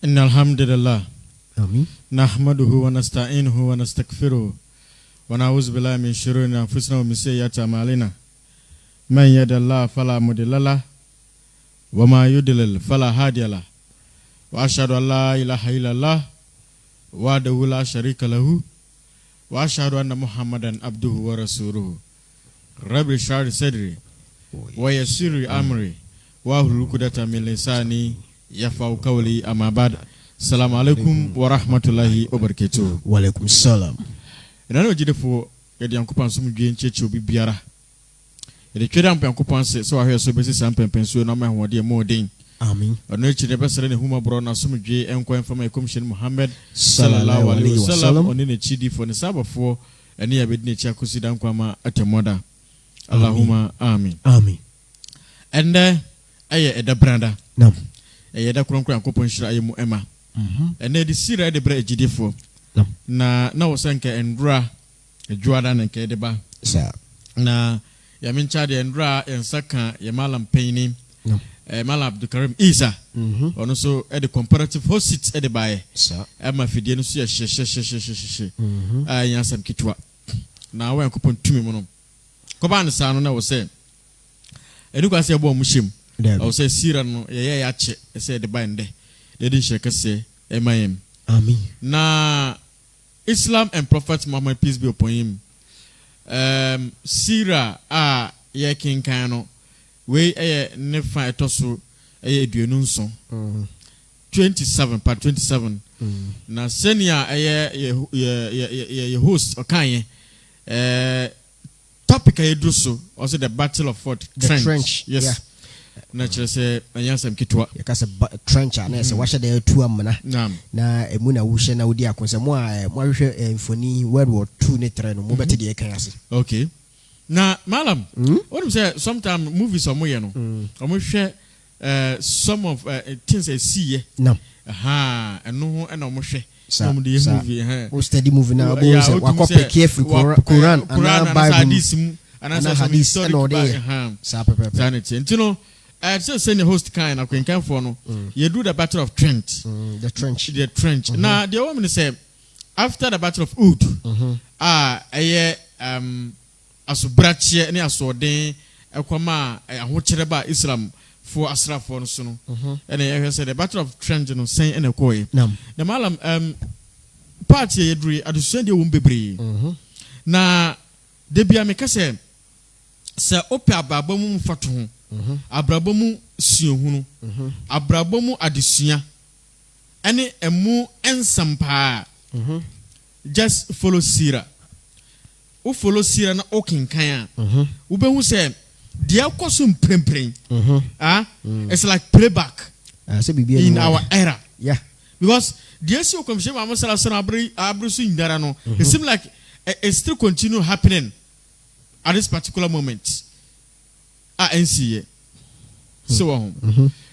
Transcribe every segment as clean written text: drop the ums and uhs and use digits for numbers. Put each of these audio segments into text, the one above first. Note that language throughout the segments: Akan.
إن الحمد لله آمين نحمده ونستعينه ونستغفره ونعوذ بالله من شرور أنفسنا ومن سيئات أعمالنا من يهد الله فلا مضل له وما يضلل فلا هادي له وأشهد أن لا إله إلا الله وحده لا شريك له وأشهد أن محمدا عبده ورسوله رب اشرح لي صدري ويسر لي أمري واحلل عقدة من لساني يفقهوا قولي أما بعد السلام عليكم ورحمة الله وبركاته. وعليكم السلام. Ina no jidefo yedi yankopan so mdwe ncheche obi biara. Yedi twede ampa yankopan se wa hwe so besi sampempen so na ma hwode mo den. Amen. Ono echi de besere ne huma bro na so mdwe enko enfama ekomshin Muhammad sallallahu alaihi wasallam oni ne chidi fo ne sabafo ene ya bedi ne chi akosi dan kwama atemoda. Allahumma amin. Amen. Ende eye edabranda. Nam. Eye da kronkron yankopon hira ayemu ema. Ene de sira de bra ejidefo. Na wosanka endra ejuada na nke deba sa na ya mincha de endra ensaka ya MALLAM paini MALLAM ABDUL KARIM isa ono so e de comparative host seats e de bae sa e ma fidie no so ya hye anya sam kitwa na wa yakopon tumi mu no ko ba ne sa no na wo se enu kwa se bo mu hyem o se sira no ye ya che se de bae nde de din shekase e mayem. Amen. Na Islam and Prophet Muhammad, peace be upon him. Sira ye king kano we ne fa etoso eduonu nso 27 part 27 na senior ye host okanye topic ayedruso also the battle of Fort Trench. Yes. Yeah. Na chese anyasam kitwa yakasa trench na se wahye de atu amna na emu na wuhye na wodi akonse mo a mo ahwe emfoni World War 2 ne 3 no mo bete de kan ase. Okay. Na MALLAM what you say sometimes movies omo ye no omo hwe some of things I see no eno ho na omo hwe some the movie o study movie na bo se wakope careful Quran and Bible and hadith and all there sa pepe sanity you know so senior host kind of can for no you do the battle of Trent the trench now the woman say after the battle of Uhud asubrache ne asorden ekwama ahokyereba Islam for asrafo no so no and I say the battle of Trent no say en ekoy the MALLAM party yedri adusuan de wo bebre na de bia me kase se ope abrabamu mfato ho abrabamu suohunu abrabamu adesua ene emu ensampa just follow sira o follow sira na okinkan wo behu se de akoso mprempren it's like playback in our era because the issue commission ma masala sana abru su ndara no it seems like it still continue happening at this particular moment. NCA. So,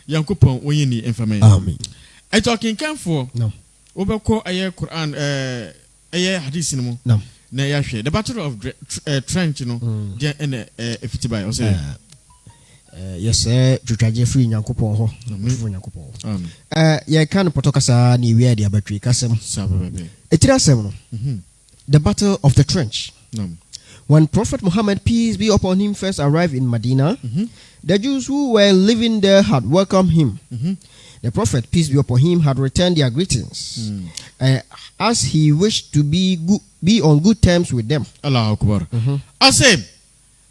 Yankupon, when you need information. Amen. I talking can for no. Overcall a year Quran, a year hadith no. No. The battle of Trench, you know, and if it's by us. Yes, sir. To free Yankupon. Yeah, can potokasa ni where the battery casem. The battle of the trench. No. When Prophet Muhammad, peace be upon him, first arrived in Medina, the Jews who were living there had welcomed him. The Prophet, peace be upon him, had returned their greetings, as he wished to be on good terms with them. Allahu Akbar. I say,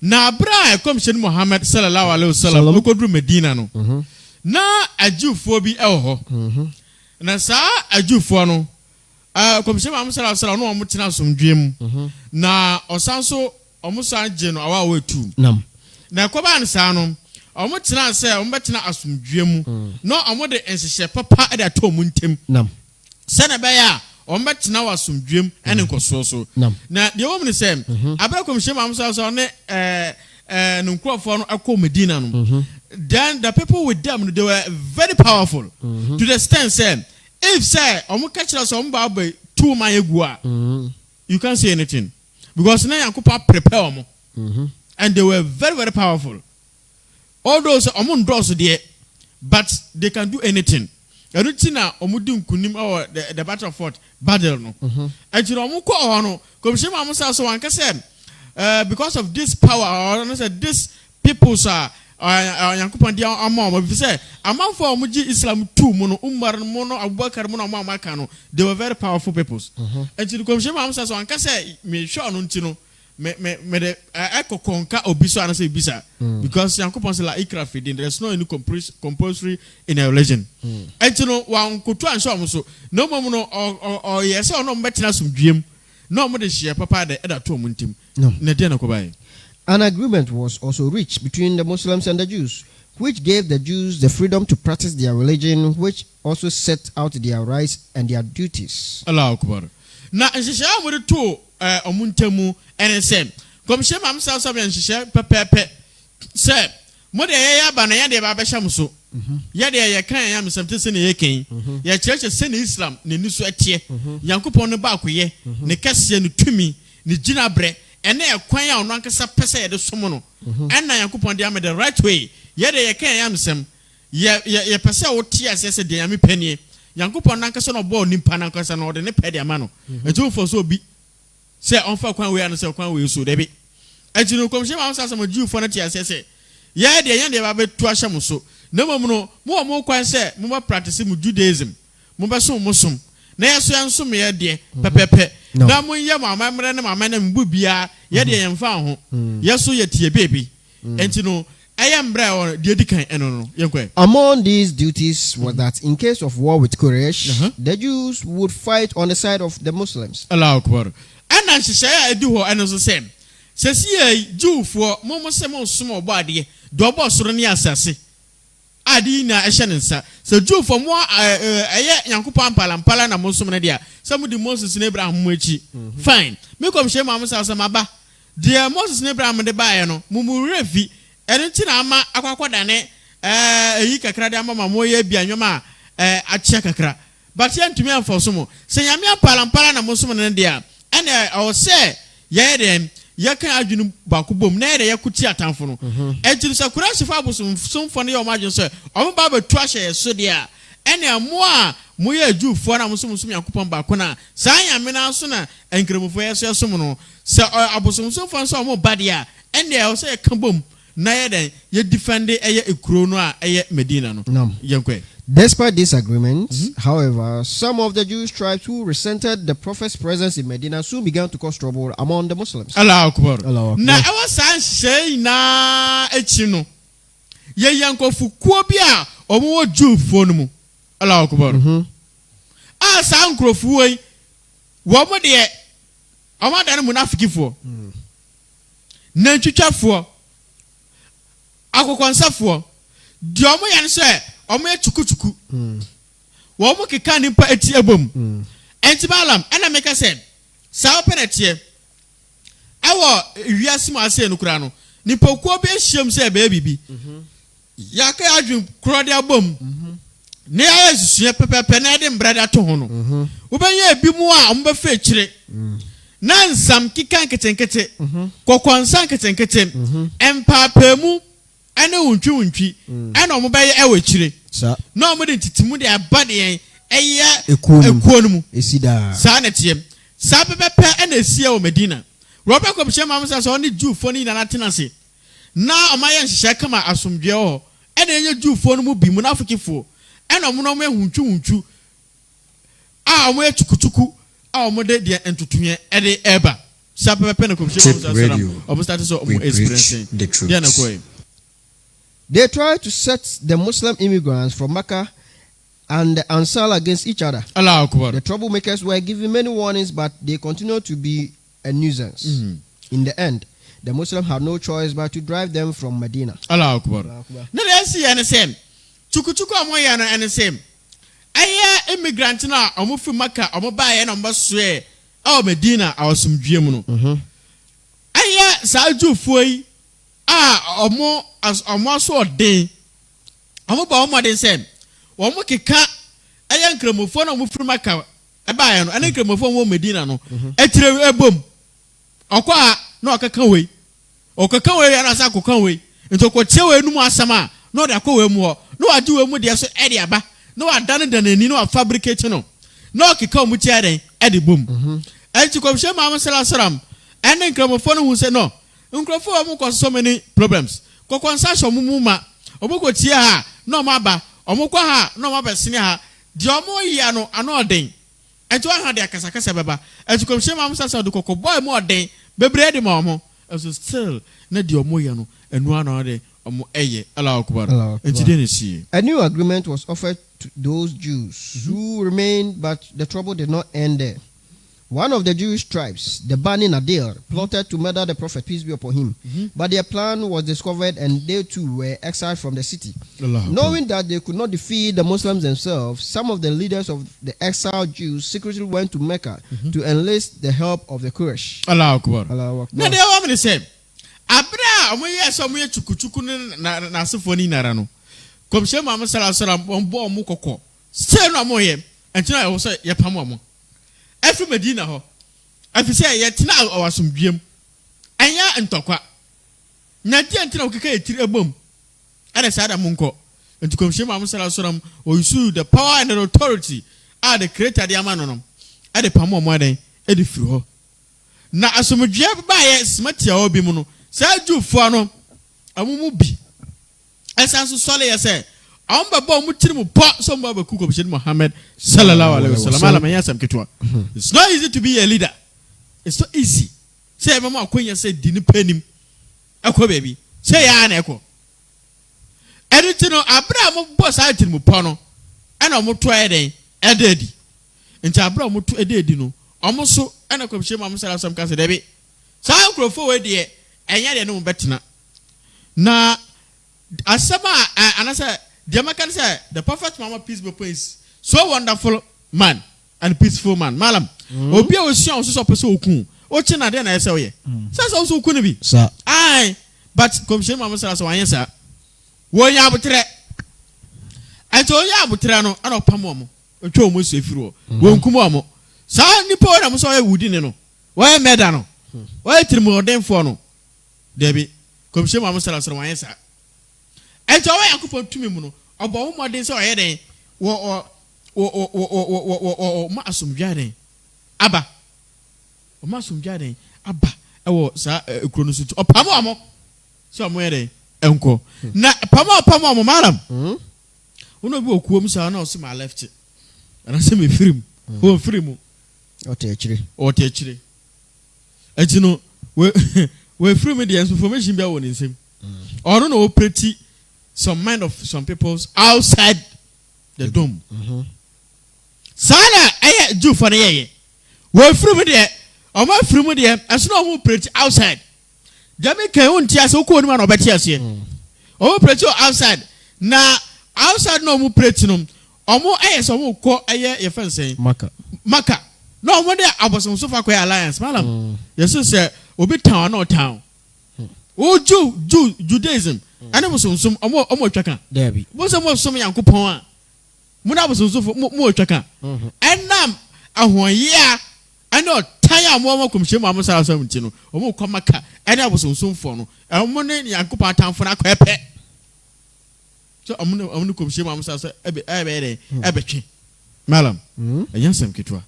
na bra komshen Muhammad sallallahu alaihi wasallam ko dru Medina no. Na ajufo bi elho. Na sa ajufo no komshen Muhammad sallallahu alaihi wasallam no omutina somdwem na osanso omusan je no awa wetu na koba an sa no omutina se ombetina asomdwem no omode ensehye papa ade atom ntem se na be ya ombetina wasomdwem ene nkoso so na de wo mne se abra komshen Muhammad sallallahu alaihi wasallam no nkrofo no akọ Medina no then the people with them they were very powerful to the extent say if say omu kachira so mba ba 2 man egua you can't say anything because na yankopa prepare omu and they were very very powerful all those omu ndoso there but they can do anything Erutina omudi nkunim or the battle of Fort Badel no. Ejiro omu ko no komhye ma musa so wanka say because of this power or say this peoples are Yankopon dia amam bi say amanfo omuji Islam tu mu no Umar mu no Abubakar mu no amaka no they were very powerful peoples. Ejiro komhye ma musa so wanka say me sure no nti no me the konka obiso and say bisa because Yankopon say la ikra feeding there's no any compulsory in a religion. Etino wan kotu an so so no mom no or yes or no betina sumdwem no mo de share papa de eda to muntim na de na ko bai. An agreement was also reached between the Muslims and the Jews, which gave the Jews the freedom to practice their religion, which also set out their rights and their duties. Allah akbar. Na nshisha mo de to omuntamu ene sem komhye mam sa so ben hihye pepepe se mo de ya ba na ya de ba be hyam so ya de ya kan ya mesem te se ne yeken ya church se ne Islam ne ni so atie Yankopon no ba koye ne kase ne tumi ne gina bre ene e kwan ya ono ankasa pese ye de somo no ena Yankopon de am the right way ya de ya kan ya mesem ye pese wo tie ase de ya me panie Yankopon ankasa no bo nimpa ankasa no de ne pede ama no etu fo so bi say on fa kwan we an say kwan we so debi ejinu komhye ma say some Jew for na tia say ya de ba be to ahyam so na mom no mo kwan say mo practice mu Judaism mo be so mo som na yeso yansom ye de pepepe na mo ye mo amamre na mama na mbu bia ye de ye mfa ho yeso ye tie bebi entinu among these duties was that in case of war with Quraysh, the Jews would fight on the side of the Muslims. Allahu Akbar. And then she say do her and also same. Says ye Jew for momo semo small body, double surani asasi. Adi na eshenensa. So Jew for more Yankupan Palampala na Muslim dia. Some of the Moses in Abraham Mwechi. Fine. Me come shame Mamma Samaba. Dear Moses in Abraham de Bayano, Mumu Refi. Erentina ama akwakwa dane yi kakra de ama mamoye bianwoma achia kakra but ye ntumi amfo mo se nyame apalampala na mosom ne dia ene o se ye dem ye kan adwunu bakobom na ye kuti atamfo no ejiri sakura sifa abosum somfo ne ye o madwun se o ba betu ahye so dia ene mo a mo ye adwufo na mosom yakopon bako na sa nyame na so na enkremufo ye so som no se abosum somfo so mo ba dia ene o se kambom na ye defend ekuro no a Medina no. Despite this agreement, however, some of the Jewish tribes who resented the Prophet's presence in Medina soon began to cause trouble among the Muslims. Allahu Akbar. Na ewa san shey na echi no ye yankofu kuo bi a omo wo Jewfo no mu. Allahu Akbar. A san krofu yi wo mo de omo da no munafikifo. Na twitwafo akokonsafo di omo yan se omo etukutuku wo mo keka nimpa eti ebom enti MALLAM ena meka se sa openetie awo wiase mo ase no kura no nipa kuo be hiem se be bibi yaka adwun kro de abom ne ya susue pepepe na de mbrada to ho no wo benye bi mu a omo be fa kire na nsam kika nketenkete kokonsa nketenkete empapemu ene wuntwi ene omo baye ewe kire na omo de titimu de abade yen eye ekuonu mu esida sa na tiem sa pepepe ene esia o Medina roba ko bihye mamsa so ne Jewfo ni na tenase na omaye nhihye kama asomdwe ho ene enye Jewfo no mu bi mu na afikifo ene omo no mo ehuntwi a omo etukutuku a omo de entutuye ede eba sa pepepe ne ko bihye mamsa so omo start so omo experiencing dia na ko. They tried to set the Muslim immigrants from Mecca and the Ansar against each other. Allahu Akbar. The troublemakers were given many warnings, but they continued to be a nuisance. In the end, the Muslims had no choice but to drive them from Medina. Allahu Akbar. No, they see any same. Chukuchuku amoya na any same. Aya immigrant na omo fi Mecca omo ba ye na omo swe o Medina awasumdwe mu no. Aya sa Jewfo yi omo so den omo ba omo den sem omo keka aya nkremofo na omo firma ka e ba ya no ana nkremofo mo Medina no etire ebom okwa na okaka we ya na sa kokka we ntoko tie we nu mu asama na o da ko we mu ho na waje we mu de so e de aba no adane danani no fabricate no no keka omu tiare e de bom enti komhye Muhammad sallallahu alaihi wasallam ene nkramofo no hu se no nkrofo omu cause so many problems kokonsa sho mumu ma omu ko tie ha no maba omu kwa ha no maba sini ha de omu yia no ano oden enti wa ha de akasakasa beba enti komhye Muhammad sallallahu alaihi wasallam boy mu oden bebre de ma omu so still na de omu yia no enu ano de omu eye Allahu Akbar enti de ne si. A new agreement was offered to those Jews who remained, but the trouble did not end there. One of the Jewish tribes, the Bani Nadir, plotted to murder the Prophet, peace be upon him. But their plan was discovered and they too were exiled from the city. Knowing that they could not defeat the Muslims themselves, some of the leaders of the exiled Jews secretly went to Mecca to enlist the help of the Quraysh. Allahu Akbar. Allahu Akbar. Now they want me to say, Abra, omoye so omoye chukuchuku na asefo ni nara no. Komshe Muhammad sallallahu alaihi wasallam ombo omu kokko. Say no omoye, entina ye wo say ye pam omo. Every Medina ho. Afi say ye tina awasomdwem. Anya ntokwa. Na dia entina okeka etiri ebom. Ada say ada munko. Enti komshe Muhammad sallallahu alaihi wasallam o use the power and the authority are the creator dia mano no. Ade pam omo aden, e de firi ho. Na asomdwe ba ye smatia obi mu no. Say Jufo no amumu bi esanso sole ye say amba ba mu tiri mu po so mba ba ku ko bi Muhammad sallallahu alaihi wasallam malama yasam ketwa. It's not easy to be a leader. It's not easy. Say mama akonya say di ni panim akọ baby say ya na ekọ editi no abra mo boss a tiri mu po no e na mo to eden ededi nti abra mo to ededi no omo so e na ko bi Muhammad sallallahu alaihi wasallam ka say debi sa nkrofo we de enya de no betena na asama anasa the American say the Prophet Muhammad peace be upon him so wonderful man and peaceful man malam obi a osia so pese okun o chi na de na ese oye so so okun bi sir ai but komshe Muhammad sallallahu alaihi wasallam wo nya abutre anto nya abutre no ana opam omo otwa omo so efiri wo nkum omo sa nipo na mo so ye wudi ne no wo ye meda no wo ye tirimu odenfo no Debi, komshe Muhammad sallallahu alaihi wasallam. Ento wa yakupon tumi mu no, obo wo modin se oye den wo ma asomdwa den aba. O ma asomdwa den aba ewo sa ekuro no sutu. Opam omo. Se omo ye den enko. Na pam omo malam. Uno bi okuom sa na o se ma left. Ana se me firim. Wo firim. O te achire. Enti no we free me the information be on him. Or don't operate some mind of some peoples outside the dome. Sana aye do for the ye. We free me there. Or my free me there as no operate outside. Jamaica won't tear so cold man or better here. Operate outside. Na outside no operate no. Or more aye so mo call aye your friend saying Maka. No one there I was on so far alliance, madam. Yes, sir. Obi town no town. O Judaism. And was some omo chaka. Debi. Was some yankupon. Muna was so more chaka. And nam a 1 year. I know tire more commission Muhammad sallallahu alaihi wasallam. Omo komaka. And I was on some phone. And money yankupa town for a kwepe. So I'm commission Muhammad sallallahu alaihi wasallam. Ebechi. Malam. Ayansam kitwa.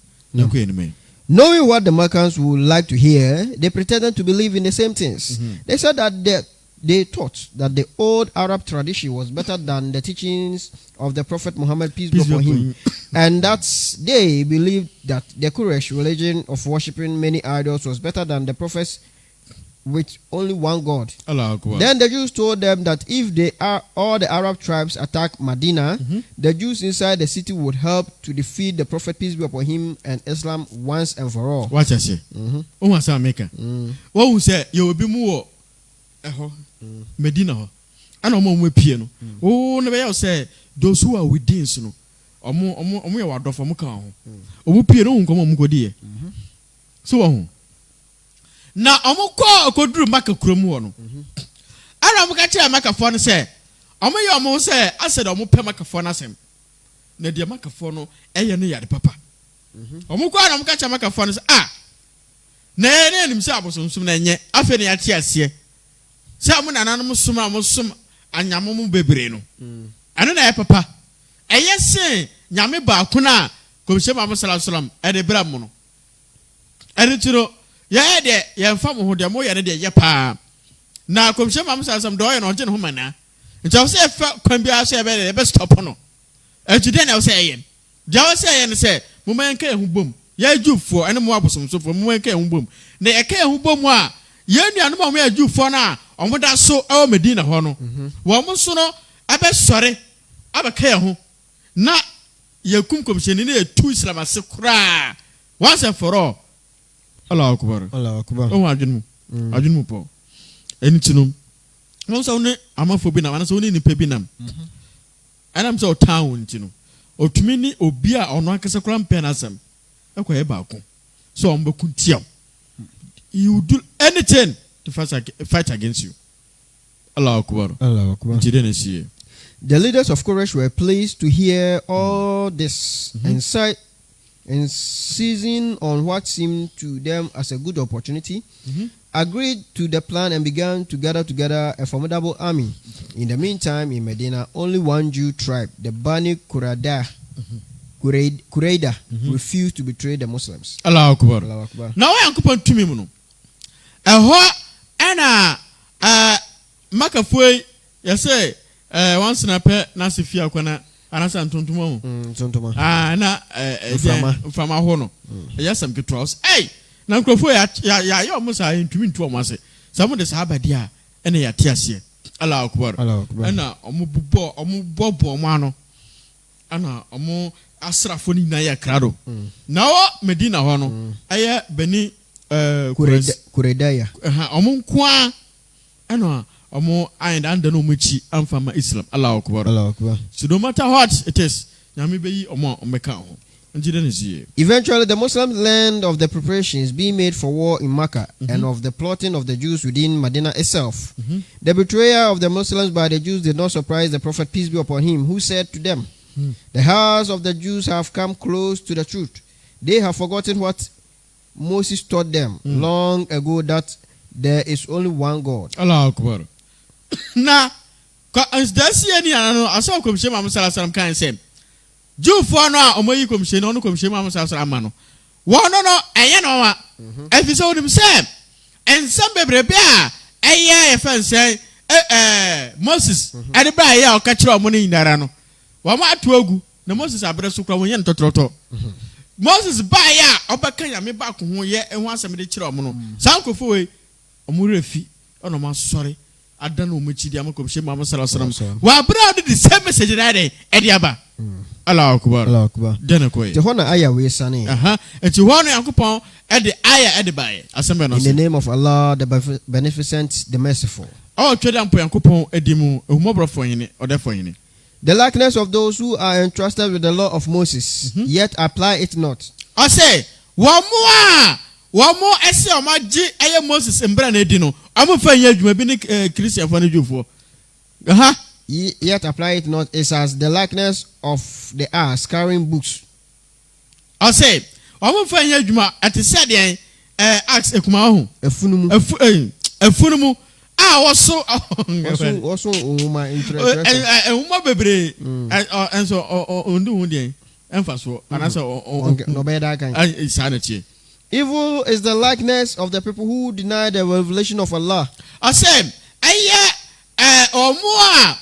Knowing what the Meccans would like to hear, they pretended to believe in the same things. They said that they thought that the old Arab tradition was better than the teachings of the Prophet Muhammad, peace be upon him. And that they believed that the Quraysh religion of worshipping many idols was better than the Prophet's with only one God. Then the Jews told them that if all the Arab tribes attack Medina, the Jews inside the city would help to defeat the Prophet, peace be upon him, and Islam once and for all. Watch I say. What who say you will be more Medina? I know more piano. Oh, never say those who are within no. Omo ya wadofo mo kan ho. Omo piano nkomo mo godie. So na omo koduru maka kurom ho no ara omo ka kire maka fo no se omo ye omo se ase da omo pe maka fo no asem na de maka fo no eye no yade papa omo kwa na omo ka kire maka fo no se na ene nim se abosonsum na enye afi ne yate ase se omo nananom som amo som anyamo mo bebre no ane na ye papa Ayese nyame ba kuna komishe Muhammad sallallahu alaihi wasallam e de bra mu no. Eritiro ye de ye mfa mo ho de mo ye ne de ye pa. Na komishe Muhammad sallallahu alaihi wasallam do ye no je ne ho mana. Nti wo se fa kwan bia so e be stop no. Ejide na wo se ye. Ja wo se ye ne se mo man ka ehu bom. Ye jufo ene mo abosomso fo mo man ka ehu bom. Na e ka ehu bom a ye nuanom a mo ye jufo na omo da so e o Medina ho no. Wo mo so no abe sore abe ka ehu. Na ye kum komishe ni na tu Islam ase kura. Once and for all. Allah akbar. Allah akbar. O adwun mu po. Eni tinum. Won so ne amafo bi na wana so ne nipa bi nam. Anam so town ntinu. Otumi ni obi a ono akese kura mpen asem. Ekwa e ba ko. So on be kuntiam. You do anything to fight against you. Allah akbar. Allah akbar. The leaders of Quraysh were pleased to hear all this and seizing on what seemed to them as a good opportunity, agreed to the plan and began to gather together a formidable army. In the meantime, in Medina, only one Jew tribe, the Bani Qurayda, refused to betray the Muslims. Allah Akbar. Allah Akbar. Now I am going to me. Makafui, you say, once in a pet, Nasifia Kwana. Anasa ntontoma ntontoma na fama hono yes am kitros na nkrofo ya omusa ntumi ntu omase some de sahaba dia ene ya tiase Allah akbar na omubbo omo ano ana omo asrafo ni na ya krado na o Medina hono aye beni Kuredaya omo nkoa ana Omo and under no muchi amfama Islam. Allah akbar. Allah akbar. So no matter what it is, nyame be yi omo omeka ho. Njide ne sie. Eventually the Muslims learned of the preparations being made for war in Makkah and of the plotting of the Jews within Medina itself. The betrayal of the Muslims by the Jews did not surprise the Prophet, peace be upon him, who said to them, the hearts of the Jews have come close to the truth. They have forgotten what Moses taught them long ago, that there is only one God. Allah akbar. Na dasi ani ano aso komishe Muhammad sallallahu alaihi wasallam kan say Jufo no a omoyi komishe no komishe Muhammad sallallahu alaihi wasallam no wono no eye no wa efise onim say ensam bebrebe a eye efen say Moses ade ba eye o ka kire omo ni ndara no wo ma ato agu na Moses abre so kra won ye ntotroto Moses ba eye a obeka yame ba ko ho ye ehu asem de kire omo no sankofo we omo refi ono ma sorry Adano muchi dia makomshe Muhammad sallallahu alaihi wasallam. Wa bra the same message na dey ediaba. Allah akbar. Allah akbar. Dena koy. Je hona aya we sane. Enti hono yakopon e de aya e de bae. Asembe no. In the name of Allah, the beneficent, the merciful. Oh, tweda mpo yakopon edimu ehumobro hine odefo hine. The likeness of those who are entrusted with the law of Moses, yet apply it not. I say, Wamo ese omaji eye Moses embra na edi no amofa nya adwuma bi ne Christian fa na dwufo yet apply it not is as the likeness of the ass carrying books. I say amofa nya adwuma ate said den ax ekuma ho efunumu woso uma interest uma bebre enso ondu hu den emfa so anasa no be that kind sanity. Evil is the likeness of the people who deny the revelation of Allah. I said,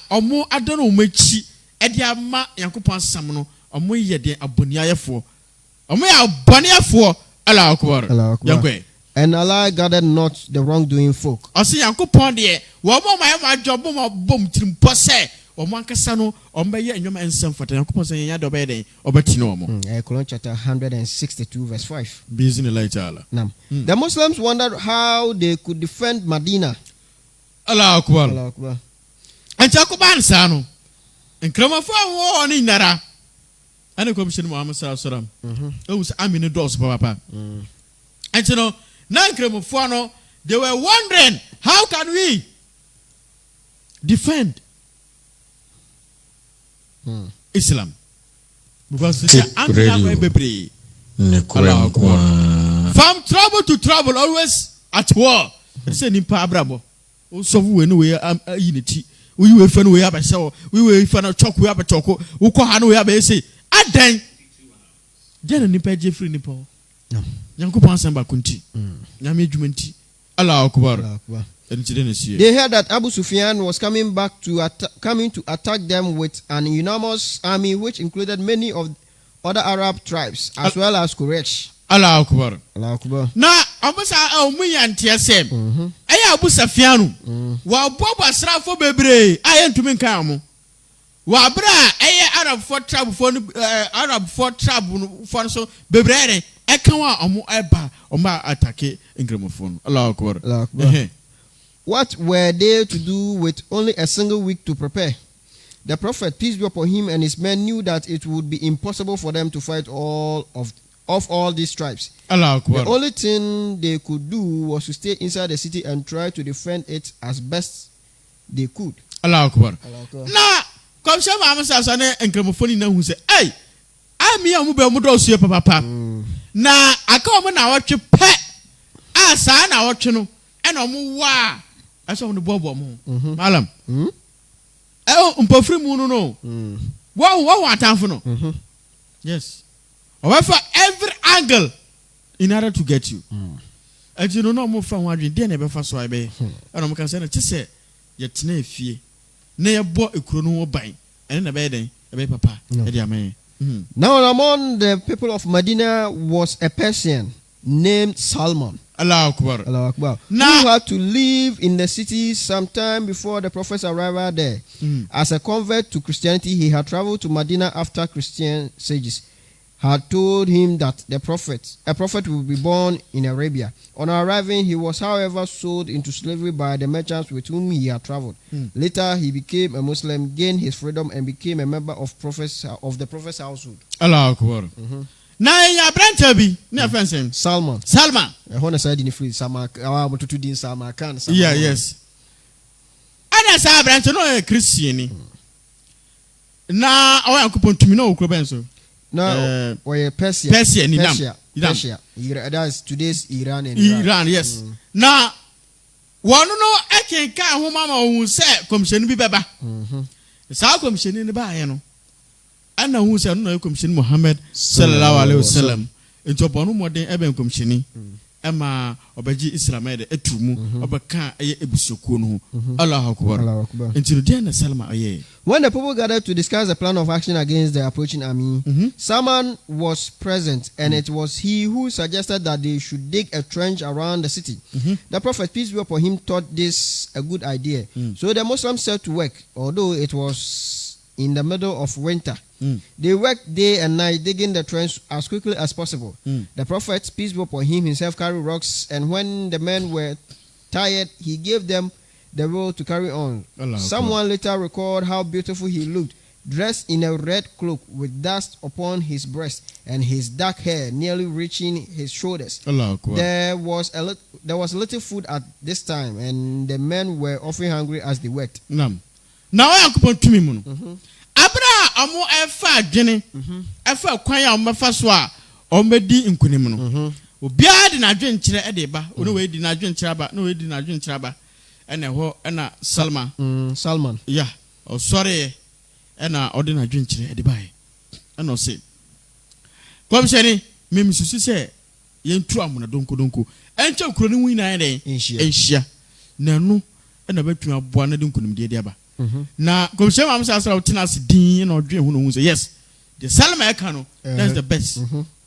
omo adono mechi edi ama Yakopon samno omo ye de aboniayefo omo ya aboniayefo Allah akbar yakwe. And Allah gathered not the wrongdoing folk. I say Yakopon de wo mo ma job mo bom trimpo se omo ankasa no omo ye enwoma ensem fata Yakopon se nya do be den obati no omo. Colossians chapter 162 verse 5. Busy later Allah. The Muslims wondered how they could defend Medina. Allah akbar. Allah akbar. And Jacoban sano. And Kramafo wo ni nara. And Commission Muhammad sallallahu alaihi wasallam. It was amine doors papa. And you know, now Kramafo no, they were wondering how can we defend Islam? Because they from trouble to trouble, always at war. They say nimpa abrabo. So we know we unity. we were fan we have a show, we were fan of chocolate, we have a chocolate, who call Hanu, we have a say, I then. Then a nipper Jeffrey Nipple. Yanko Pansamba Kunti, Yami Jumanti, Allah Akbar. They heard that Abu Sufyan was coming to attack them with an enormous army, which included many of other Arab tribes as well as Quraysh. Allah Akbar. Allah Akbar. Na Abusa Muyanti asem. Aya Abu Sufyan. Wa bobo asrafo bebre ayen tumi kan mo. Wa bra aya Arab for tribe for so bebre e kan wa omo eba omo attack Nkremofo. Allah Akbar. Allah Akbar. What were they to do with only a single week to prepare? The Prophet, peace be upon him, and his men knew that it would be impossible for them to fight all these tribes. Allah Akbar. The only thing they could do was to stay inside the city and try to defend it as best they could. Allah Akbar. Na come say mama say na Nkremofo ni na hu say, "Hey, ami amu be mu do so papa." Na aka omo na wotwe pe. Asa na wotwe no, e na omo wa. Asa omo bobo mo. Mallam. Mpofri mu no. Wow atamfo no. Yes. However, every angle in order to get you. And you know more from what you did never first so I be. And I'm can say na chese ye tena efie. Na ye bo ekuro no ban. And na be den, e be papa. E dey amen. Now among the people of Medina was a Persian named Salman. Allah Akbar. Allah Akbar. Who had to live in the city sometime before the Prophet's arrival there. As a convert to Christianity, he had traveled to Medina after Christian sages had told him that a prophet would be born in Arabia. On arriving, he was, however, sold into slavery by the merchants with whom he had traveled. Later, he became a Muslim, gained his freedom, and became a member of the Prophet's household. Allah Akbar. Na ya branch bi na friend Salman. I want to say in free Salman. I want to do Salman Khan. Yeah, yes. Ana sa branch no e Christian. Na o yankopon tumi na okro ben so. No, we Persia. Persia. That is today's Iran and Iran, yes. Na wonu no eken ka ho mama ohun se commission bi beba. Sa commission ni ba ye no. Ana hu se no commission Muhammad sallallahu alaihi wasallam. Ento bonu modern ebe commission ema obaji Islam ede etumu obaka eye ebusokuo no. Allahu Akbar. Ento dey na Salma aye. When the people gathered to discuss the plan of action against the approaching army, Salman was present, and it was he who suggested that they should dig a trench around the city. The Prophet, peace be upon him, thought this a good idea. So the Muslims set to work, although it was in the middle of winter. They worked day and night, digging the trench as quickly as possible. The Prophet, peace be upon him, himself carried rocks, and when the men were tired, he gave them the role to carry on. Someone later recalled how beautiful he looked, dressed in a red cloak with dust upon his breast and his dark hair nearly reaching his shoulders. There was little food at this time, and the men were often hungry as they worked. Now I am to me. Abra amo efa adwene efa kwan ya omefa so a omedi nkunim no obia de na adwen kire e de ba ono we di na adwen kire ba no we di na adwen kire ba ena ho ena Salman yeah oh sorry ena odi na adwen kire e de ba ena o se kom se ni mem susu se yentu amuna donko enche kuro ni wina e den enhia na no ena batu aboa na de nkunim de aba na komishe mam say asra utinasi din na odwen hu no hu say yes the Salma ekano that's the best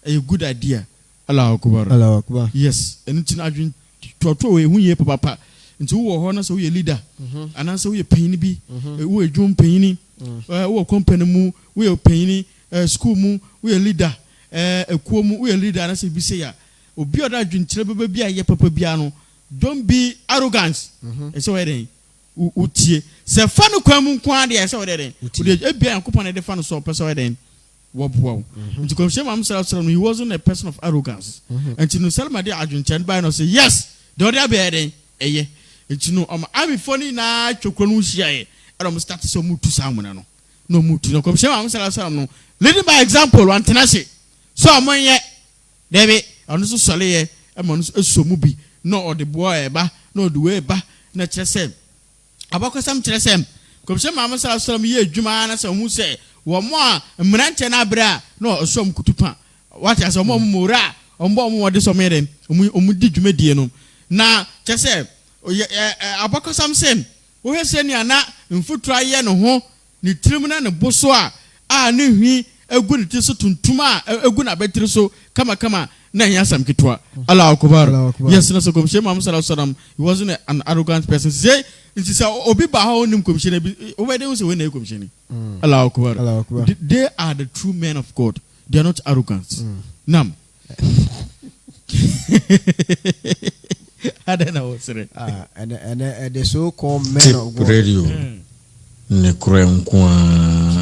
a good idea. Allah Akbar. Yes enitina adwen toto we hu ye papa nti wo ho na so we leader ana so we panyin bi we adwum panyin we company mu we panyin school mu we leader ekuo mu we leader na say bi say ya obi oda adwen kire baba bi aye papa bia no don't be arrogant e say we den utie se fa no kwamu kwa de se we den ebia yakopon na de fa no so person we den wobo nti ko shema am sala he wasn't a person of arrogance and no Salma de adwen chen by no say yes the other be den eye nti no am funny na twokro no hia e am start so mutu samuna no mutu no ko shema am sala no leading by example one tenase so amonye debe onu so sole ye am onu so mu bi no o de boy e ba no de we ba na kire sem abakosam kire sem Komshe Mama Salam ye Juma na se mu se wo mo a mranche na bra na osom kutupa. What as omo mura ombo mo de so meren omu di dwumadie no. Na chese abakosam sem wo hese ni ana mfutura ye no ho ni tirim na ne boso a ne hwi egu ne ti so tuntuma egu na betiri so kama na yasam kitwa. Allahu akbar. Yes, na so komshe Mama Salam he wasn't an arrogant person. Say it is obi ba ha onim komshe na over there say we na komshe ni. Allahu akbar. They are the true men of God. They are not arrogant. Nam. I don't know what's it. And the so-called men of God. Radio. Nekrem kwa.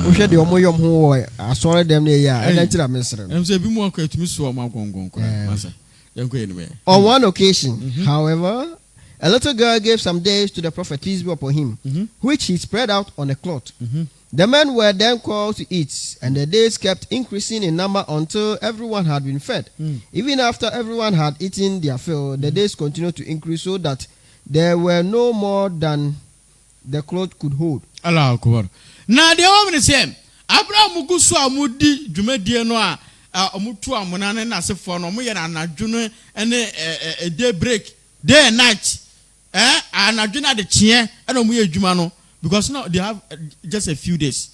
We share the omoyom who I saw them there. And then I'm saying, I'm saying, be more quiet to me. So I'm going. On one occasion, however, a little girl gave some days to the prophet, peace be upon him, which he spread out on a cloth. The men were then called to eat, and the days kept increasing in number until everyone had been fed. Even after everyone had eaten their fill, the days continued to increase so that there were no more than the cloth could hold. Allah Akbar. Now the woman say, Abraham Mugusu amudi dwumadie no a omutu amonane na sefo no mo ye na anadwuno ene a day break day and night anadwuno de chie ene mo ye dwuma no because now they have just a few days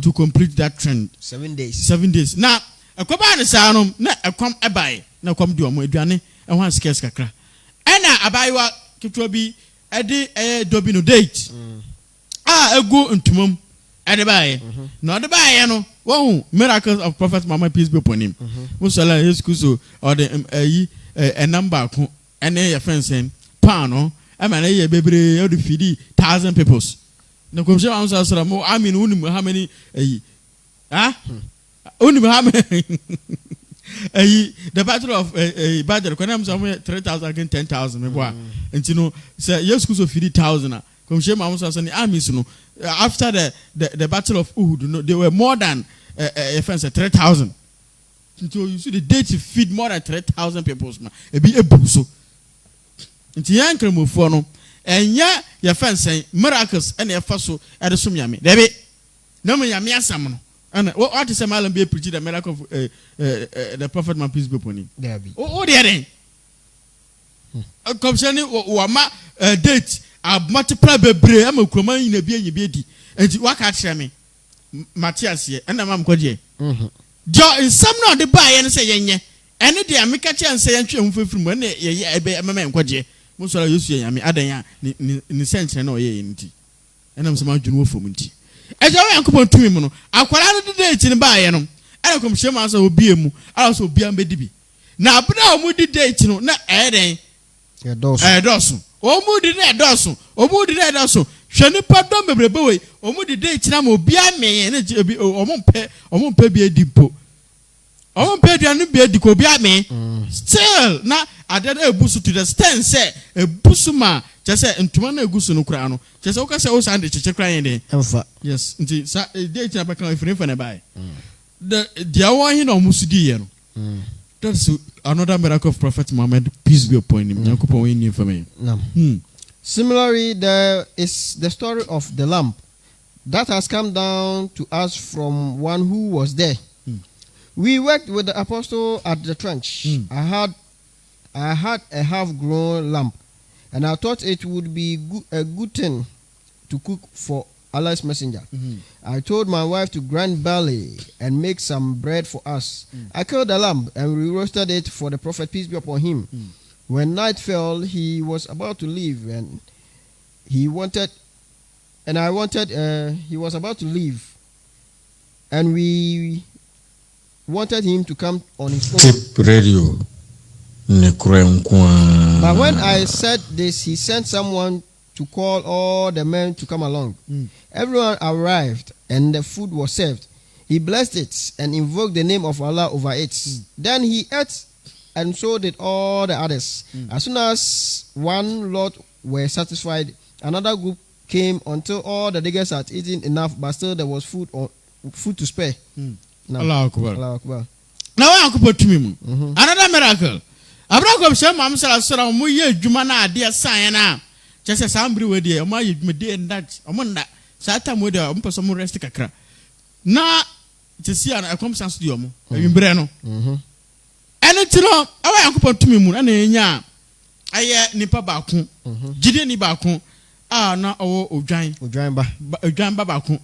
to complete that trend. 7 days. 7 days. Now akoba ne sa no na akwam ebae na akwam de omo aduane e ho scarce kakra ena abayiwa kitwa bi ede dobi no date egu ntumum ede bae no de bae no wo miracles of prophet Mama peace be upon him musala yesu or the a number ko ene your friends en pa no amana ye bebre o de fidi 1,000 people no komshe am so mo amin unim how many unim how many the battle of battle when am somewhere 3,000 against 10,000 me boa ntino say yesu so fidi 1,000 komshe am so ni amis no after the battle of Uhud no they were more than a fence 3,000. So you see the day to feed more than 3,000 people ma e bi ebu so nti yan kremofo no enya your fence miracles and your faso e de som yame debi no me yame asam no and what is MALLAM be preach the miracle of the prophet man peace be upon him debi o de den komshani wo ma date a multiply bebre am kroma yin bi enyi bi edi enti waka kire me Matthias ye and mam kodie jo in some no de ba ye no say yenye ene de ameka kire nse ye ntwe mfefiri mu ene ye ebe mama enkodie mo so la yesu ye yame adan ya ni sense na oye nti enam so ma dwunu wo fom nti ejo we yankopon tumi mu no akwara no de date ni ba ye no ene komhye ma so obi emu ala so obi ambedi bi na abna omu di date no na eden edoso omu di na edoso omu di na edoso hwani padom bebrebe we omu di date na mo obi ame na omu mpe bi edipo omu mpe duanu bi ediko obi ame still na adada ebusu to the stand say ebusu ma chese ntuma na egusu no kura no chese wo ka say o sande cheche kura yen de emfa yes nti sa date na baka ifrin fa na bai the one he no musudi ye no that's another miracle of prophet Muhammad peace be upon him yakopon we need for me. Similarly, there is the story of the lamp that has come down to us from one who was there. We worked with the apostle at the trench. I had a half-grown lamp, and I thought it would be a good thing to cook for Allah's messenger. I told my wife to grind barley and make some bread for us. I killed the lamb and we roasted it for the prophet, peace be upon him. When night fell, he was about to leave, and he was about to leave, and we wanted him to come on his own. Radio. But when I said this, he sent someone to call all the men to come along. Everyone arrived, and the food was served. He blessed it and invoked the name of Allah over it. Then he ate, and so did all the others. As soon as one lot were satisfied, another group came until all the diggers had eaten enough, but still there was food to spare. Allah Akbar. Allah Akbar. Now I could put to me another miracle. Abraham said, "Mam said, mu ye dwuma na ade asan na. Just as somebody we dey, o ma ye dwuma dey and that. O mo nda Sata mo de mpɛ mo rest kakra na te si ana ekom san studio mo awimbre no ene ti no awa Yankopɔn tumi mu na enya aye nipa baako gide ni baako na owo odwan ba baako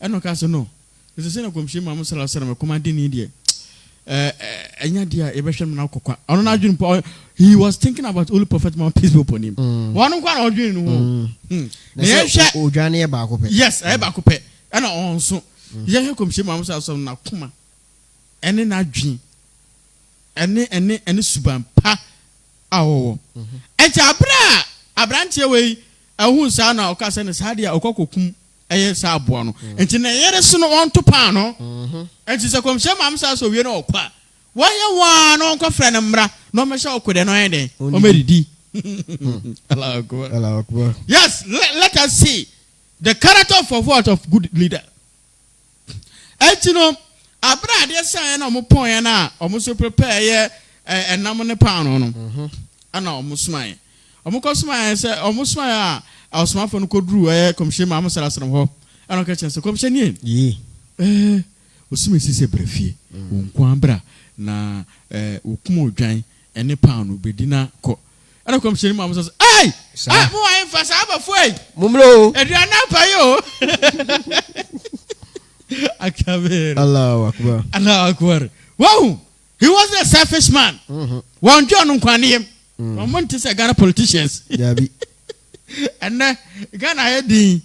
eno ka so no se se na komhye ma mo sala sala me komande ni de enya dia e be hwem na kokwa ono na adwun po he was thinking about only prophet man peace be upon him wonu kwa na odwun no ho na ye hwe odwan e ba akopɛ yes e ba akopɛ ena onso ye hwe komhye ma mo sala sala na koma ene na adwun ene suban pa awo eja abrantie we ehun sa na okasa ne sa dia okokokum eye sa abo no enti na yere so no onto pa no enti se komhye mam sa so wie na okwa woye wa no onko frɛ ne mra no mehye okode no yen o meridi Allah akbar yes let us see the character of good leader enti no abra de sa na mo pon na omo so prepare ye enam ne pa no ana omo sman omo ko sman se omo sman a osmafo no koduru komhye ma am salasram ho ana ka chense komhye nie osumesi se brefie wonko abra na okum odwan ene pa no bedina ko ana komhye ma am so ai mo wa enfasa abafo ai mumlo eduana pa yo akaber Allahu akbar wow he was a selfish man one john nkwaniem monte say Ghana politicians yabi and Ghana heading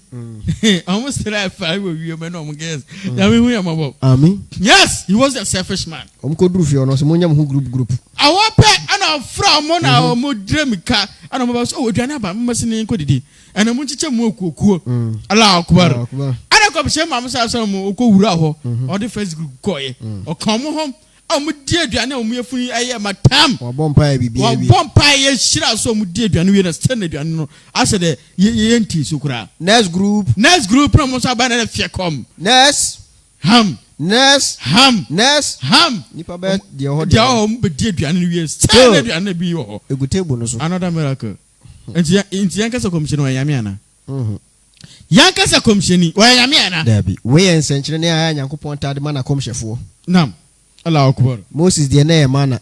almost 5 we men no guess yabi hu yamabo amen yes he was a selfish man omkoduru fi ono so monyam hu group awope ana from mo na mo dremika ana mo ba so odwane aba mmasi ne nkodidi ana mo nchiche mo okuokuo Allahu akbar ana ko bihye mam sa so mo okowura ho o de Facebook koye o kan mo ho mu di aduane mu yefuni aye matam bompa bibia bi bompa ye shira so mu di aduane we na stand aduane no ase de ye nti so kura next group no mo so ba na fie kom next ham nipa be de ho mu be di aduane we stand aduane bi ho egutable no so another miracle enti yankasa commission wa yame ana yankasa commission wa yame ana dabi we ensenkyere ne aya Yankopɔn tade mana komhyefo nam Allahu akbar Moses de na mana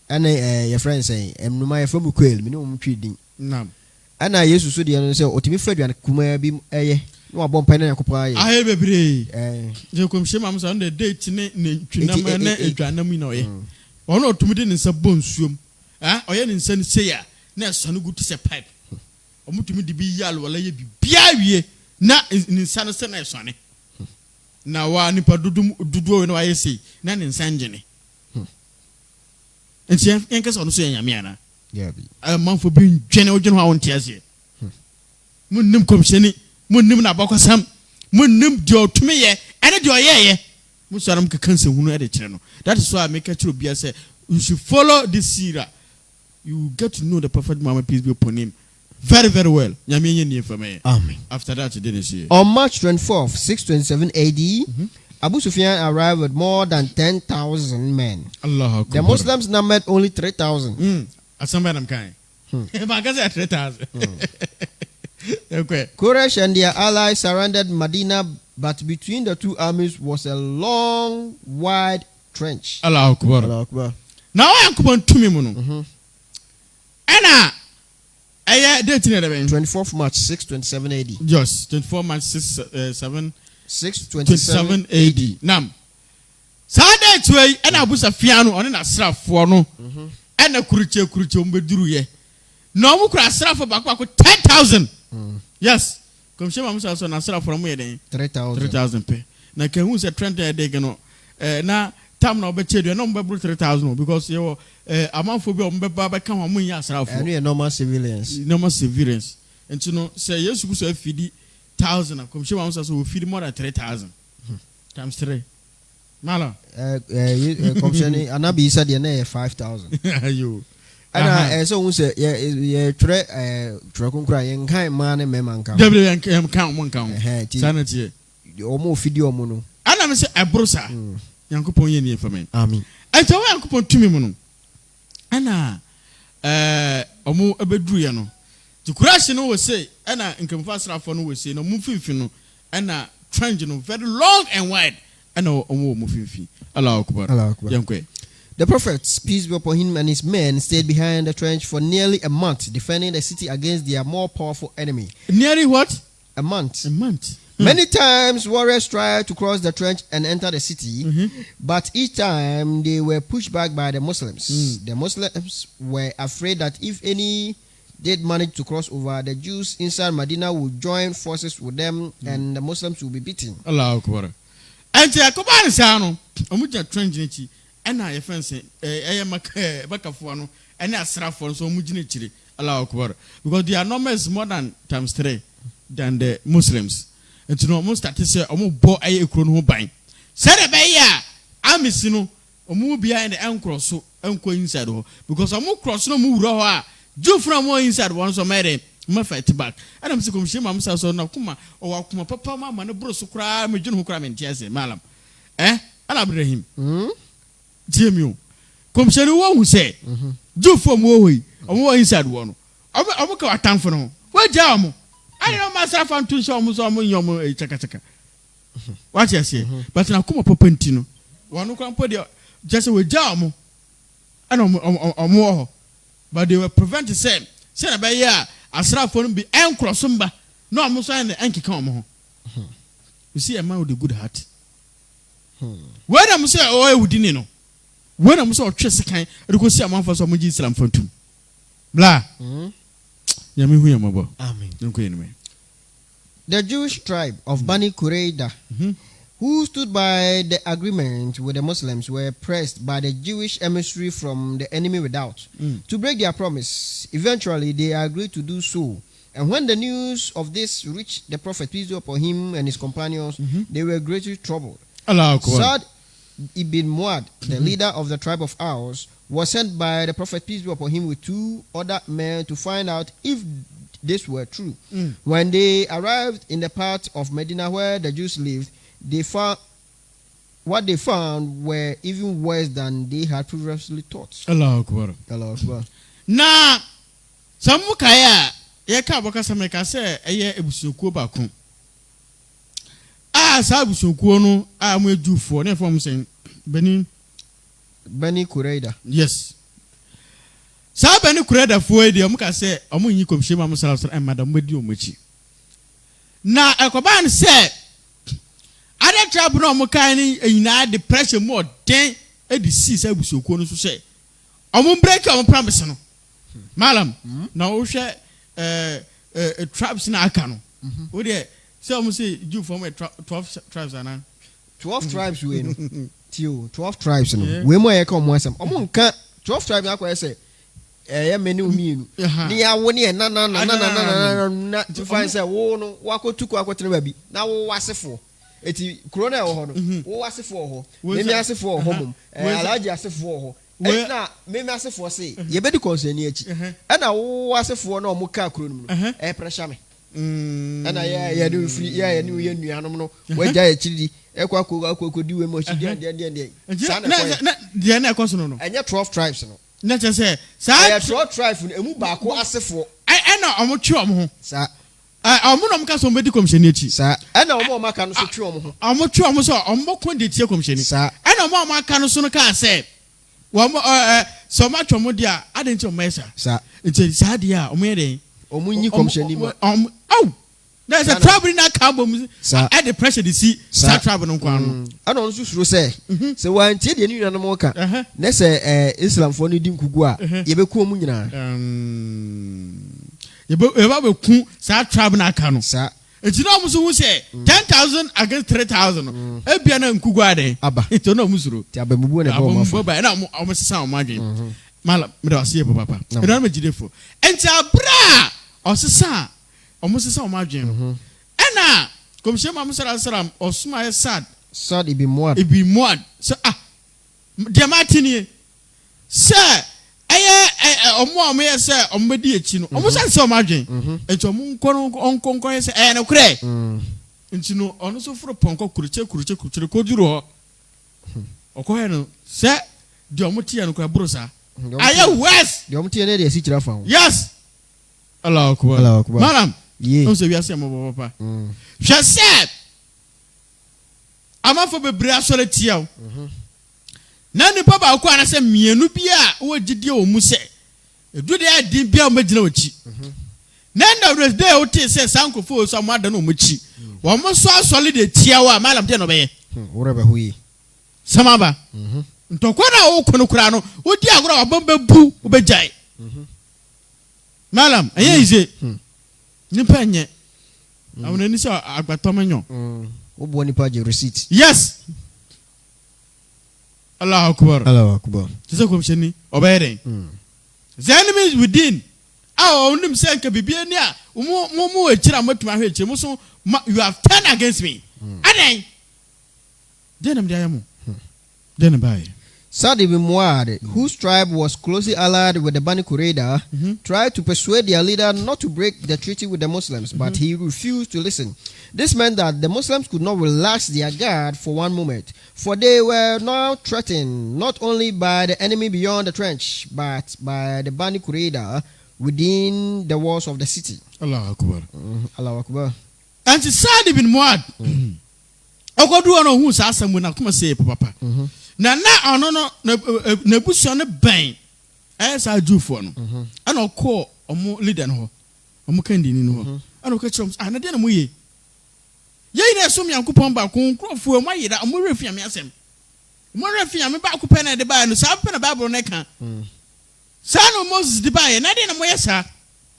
ana your friend say emnuma ye from kwel me no twidin nam ana Yesu so de no say otimi faduane kuma bi eye no abompa na Yankopɔn aye aye bebre je komhye mam so on the date ne twinam na edwanam ni no ye ono otumi de nsa bonsuom oye ne nsa ni say ya na so no gutu se pipe omutumi de bi yal wala ye bi bia wie na nsa no se na esone na wa nipa dudu we no aye sei na ne nsa ngene enti yankasa ono so yanyame ana yabi manfo bi ndwene ogene ho awonte ase munnim komhyeni munnim na bakosam munnim de otumi ye ene de oyeye musaram ka kanse hunu e de kire no that is why I make a true bia say you should follow this series you get to know the prophet Muhammad peace be upon him very very well. Amen. After that, didn't see. On March 24th, 627 AD, Abu Sufyan arrived with more than 10,000 men. Allah. The Muslims numbered only 3,000. Asamba nam kai. Magaza 3,000. Okay. Quraysh and their allies surrounded Medina, but between the two armies was a long, wide trench. Allah Akbar. Allah Akbar. Now I am coming to me, Muno. Anna. 24th March 627 AD. Yes, 24 March 627 AD. Nam. Sada etwe ena Abu Sufyan no na asrafo no ena kuruche ombeduru ye. No mu kura asrafo bakwa 10,000. Yes. Komshe ma musa so na asrafo mo ye den 3,000 pe. Na ke hu se trend e de no na tam na obeche do na mbebru 3,000 because you amanfo bi ombeba be kan ho mun ya asrafo. Any normal civilians. And you know say yes ku so afidi 1,000 na komshe ma musa so we feed more than 3,000 times 3. Mala komshe ni anabi isa de na 5,000. Ayo. Ana so hu se ye tre kunkura ye nkan ma ne mema nkan. Debre ye nkan mo nkan. Sanity. Omo fidi omo no. Ana me se ebrosa. Yankopon ye ni efame. Amen. Enta wa Yankopon tumi mu no. Ana omo ebeduru ye no. The question was say, and I can fast for no say no moving and a trench very long and wide and no moving. Allah Akbar. The prophets, peace be upon him, and his men stayed behind the trench for nearly a month, defending the city against their more powerful enemy. Nearly what? A month. A month. Many times warriors tried to cross the trench and enter the city, but each time they were pushed back by the Muslims. The Muslims were afraid that if any did manage to cross over, the Jews inside Medina would join forces with them and the Muslims would be beaten. Allah Akbar. And I come on, Sano, Omuja trench, and I fancy a Bakafuano, and a Srafon, so Mujinichi, Allah Akbar. Because their numbers more than times 3 than the Muslims. And to know almost start to say, almost bought a crown who bind. Said a bay, I'm missing no move behind the ankle, so uncle inside, because I'm more cross no move raw. Jew from more inside once or married, my fight back. And I'm sick of shame, I'm so no kuma or Kuma Papa, Mamma, no bros who cry, me John who cry in tears, Mallam. I'll bring him. Jimmy, come share the one who say, Jew from Wowie, or more inside one. I will go a town for no. Where jam? I know myself and two shawms on your chaka. What you say? But now come up Popentino. One who can put your just with jam. I know more. But they were prevented saying, "Say about ya, Asra for him be crossumba. No, I'm saying the Anki come. You see a man with a good heart. When I'm saying, oh, I wouldn't know. When I'm so trust kind, I go see a man for some Islam for two. Blah. Yami who am about. Amen. The Jewish tribe of Bani Qurayda, who stood by the agreement with the Muslims, were pressed by the Jewish emissary from the enemy without to break their promise. Eventually, they agreed to do so. And when the news of this reached the Prophet, peace be upon him and his companions, they were greatly troubled. Sa'd ibn Mu'adh, the leader of the tribe of Aus, was sent by the Prophet, peace be upon him, with 2 other men to find out if this were true. When they arrived in the part of Medina where the Jews lived, they found what they found were even worse than they had previously thought. Allah Akbar. Allah Akbar. Na samukaya yeka boka sameka se eye ebusukuo bakon. Sa ebusukuo no mu edufo na fom sen Bani Qurayda. Yes. Sa Bani Qurayda fo e de omuka se omunyi komhye ma musala and madam wedi omachi. Na ekoban se other tribe no mo kan ni na depression more den e di see say busokuo no so say omo break omo promise no Mallam na wo hwe tribes na aka no wo de say omo say Jew from 12 tribes ana 12 tribes we no tio 12 tribes no we mo ye ka omo asem omo nka 12 tribes akwa say ya menu mienu ni ya wo ne na to find say wo no wakotuko akotene ba bi na wo wasefo eti corona e wo ho no wo asefo ho memi asefo ho mom alaji asefo ho na memi asefo say ye be di concern ni achi e na wo asefo na omo ka kuro no e pressure me e na ya do free ya ni ye nuanom no waja ya chiri e kwa akodi we mo chi de na na ekoso no enye 12 tribes no na che say sa 12 tribes no emu ba ko asefo e na omo twe omo ho sa omo no mka so mbedi komsheni achi sa e na omo maka no so twe omo ho omo twe omo so omo ko de tie komsheni sa e na omo maka no so no ka say wo so ma twe omo dia adenti omo esa sa enti sa dia omo ye den omo nyi komsheni ma there's a trouble in that carbon at the pressure to see start trouble no kwano ana on so say se wan tie de ni nua no mo ka na se Islam fo no di nkugu a ye be ku omu nyina ye ba be ku sa trouble na aka no sa enti no muso hu say 10,000 against 3,000 e bia na nkugu ade aba enti no musuro ti abamubu na ba na o sesa o madwen mala me da wase ye papa e no me jidefo enti abra o sesa omo sesa o madwen ena komhye ma musala salam osuma ye sad ibn Mu'adh so de matini se omo ye se omo di echi no omo sesa o madwen enti omo nkono ye se na kure enti no ono so furo ponko kuruche ko duru ho okohe no se de omo tie no kura brosa aye west de omo tie ne de si kira fa yes Allah akbar. Allah akbar. Malam. Yeah. No say we ase mo papa. Hwe se. Amafo bebre asore tiaw. Na nipa ba ko ana se mienu bia wo gidie o mu se. Edu de adi bia o magina ochi. Na end of the day o te se sankofo so amada na o mu chi. Wo mo so asole de tiaw a malam de no be ye. Wo be hu yi. Samaba. Ntokwa na wo kono kura no, wo di agoro obamba bu wo bejai. Malam, aye ize. Nipa nye. Awona ni so agbatomenyo. Wo bo nipa je receipt. Yes. Allah akbar. Allah akbar. Tise ko msheni obere. The enemies within. Onim say nka bibia ni a mo echira matuma hwe eche mo so you have turned against me. Aden. Denam dia yamu. Denam bai. Saad ibn Muad, whose tribe was closely allied with the Bani Qurayza, tried to persuade their leader not to break the treaty with the Muslims, but he refused to listen. This meant that the Muslims could not relax their guard for one moment, for they were now threatened not only by the enemy beyond the trench, but by the Bani Qurayza within the walls of the city. Allah akbar. Allah akbar. And Saad ibn Muad. Ogodu ono hu sa asamu na kuma say papa. Na ono no na buso no ban sa jufo no ana okọ omo leader no ho omo kandini no ho ana okachom na de na moye ye ina so mi yankopon ba kon krofo mo ayira omo refia me asem mo refia me ba ko pe na de ba no sa pe na bible na ka sa no Moses de ba ye na de na moye sa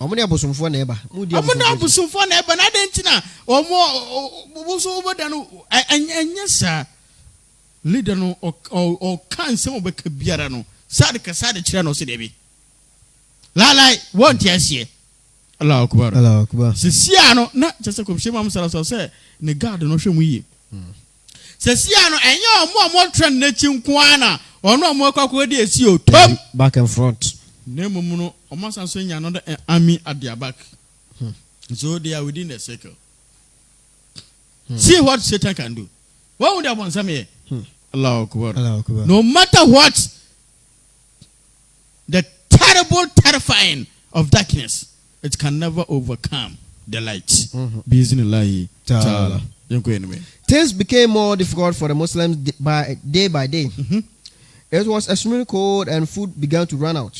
omo ne abosomfo na eba omo na abosomfo na eba na de ntina omo buso oboda no anya sa leader no o kan se mo be ka biara no sad ka sad kire no se de bi lalai won ti asie Allah akbar. Allah akbar. Se sia no na chese ko shema msala so se ne god no hwemu yi se sia no enye omo trend na chi nko ana ono omo kwakwa de esi o tom back and front na mumu no omo san so nya no the army at their back. So they are within the circle. See what Satan can do. What would happen some here? Allah akbar. Allah akbar. No matter what, the terrifying of darkness, it can never overcome the light. Bismillah ta'ala. Things became more difficult for the Muslims day by day. It was extremely cold and food began to run out.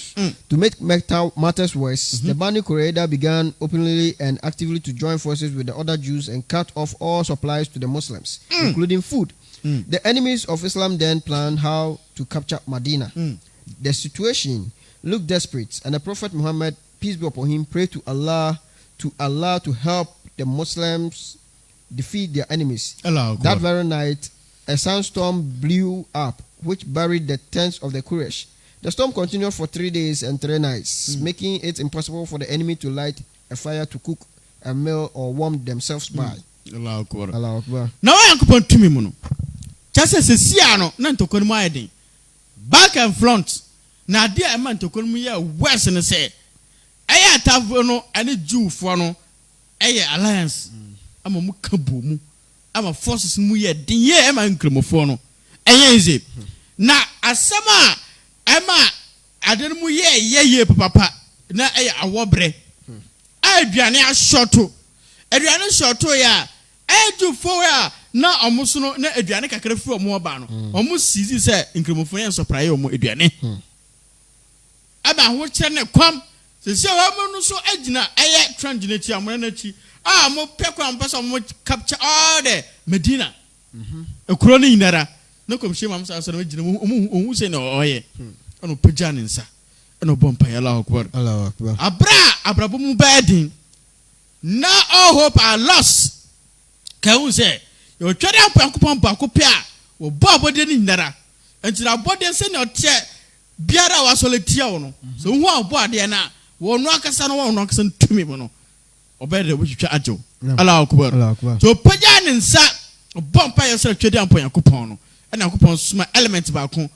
To make matters worse, the Bani Qurayza began openly and actively to join forces with the other Jews and cut off all supplies to the Muslims, including food. The enemies of Islam then planned how to capture Medina. The situation looked desperate, and the Prophet Muhammad, peace be upon him, prayed to Allah to help the Muslims defeat their enemies. That very night, a sandstorm blew up, which buried the tents of the Quraysh. The storm continued for 3 days and 3 nights, making it impossible for the enemy to light a fire to cook a meal or warm themselves by. Allah akbar. Allah akbar. Now I am going to me. Just as a siano, none to come my day. Back and front. Now, dear man to come here, worse than say. I have no any Jew for no alliance. I'm a mukaboom. I'm a forces muye, dear Emma and Cremofono. Aye, na asama Emma, I don't muye, ye, papa. Na a wobre. I be an air short to. Adriana short to ya. I do for ya. Na almost no Adriana can feel more ban. Almost sees say in Cremophone and surprise or more Adriane. Aba what channel come. Se se wa no so agina aye trangeneti amonachi mo peko ampasa mo capture all the Medina ekuro ni inara na komhye mam sa no agina ohu se na oye ono pagya ne nsa ono bompa ya Allah akbar. Allah akbar. Abrabo mu badin na all hope are lost ka hu se yo twere ampakopon bakope a wo bobode ni inara entira bode se na ote biara wa soletia wo no so hu abo ade na wonu akasa no wonu akasa ntumi mo no obere wo twitwa ajo. Allah akbar. Allah akbar. To pagya ne nsa bompa ya sere twede ampon yakopon no na yakopon suma element ba ko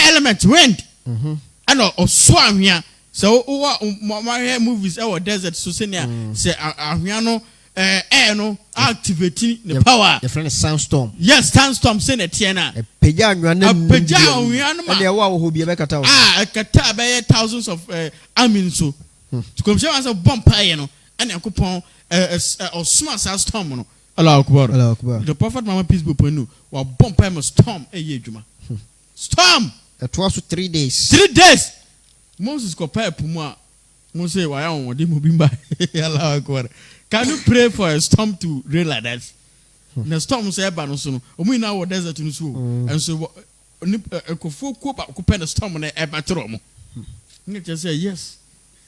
element wind ana oso ahwea so wo movies e wo desert so senia se ahwea no air no activating the power. The friend sandstorm. Yes, sandstorm say na tie na. Pagya anwa na. Pagya anwa no ma. And ya wa ho bi e be kata. Kata be thousands of army so. To come show us a bomb pie, and Yakupon or smart as storm. Allah Akbar. The Prophet Muhammad peace be upon you. Or bomb pie must storm a year, Juma. Storm! It was 3 days. 3 days! Moses compare Puma. Moses, why I want him moving by. Allah Akbar. Can you pray for a storm to rain like that? The storm say Banosono. We now desert in Sue. And so a full coop the storm on a batromo. You just say yes.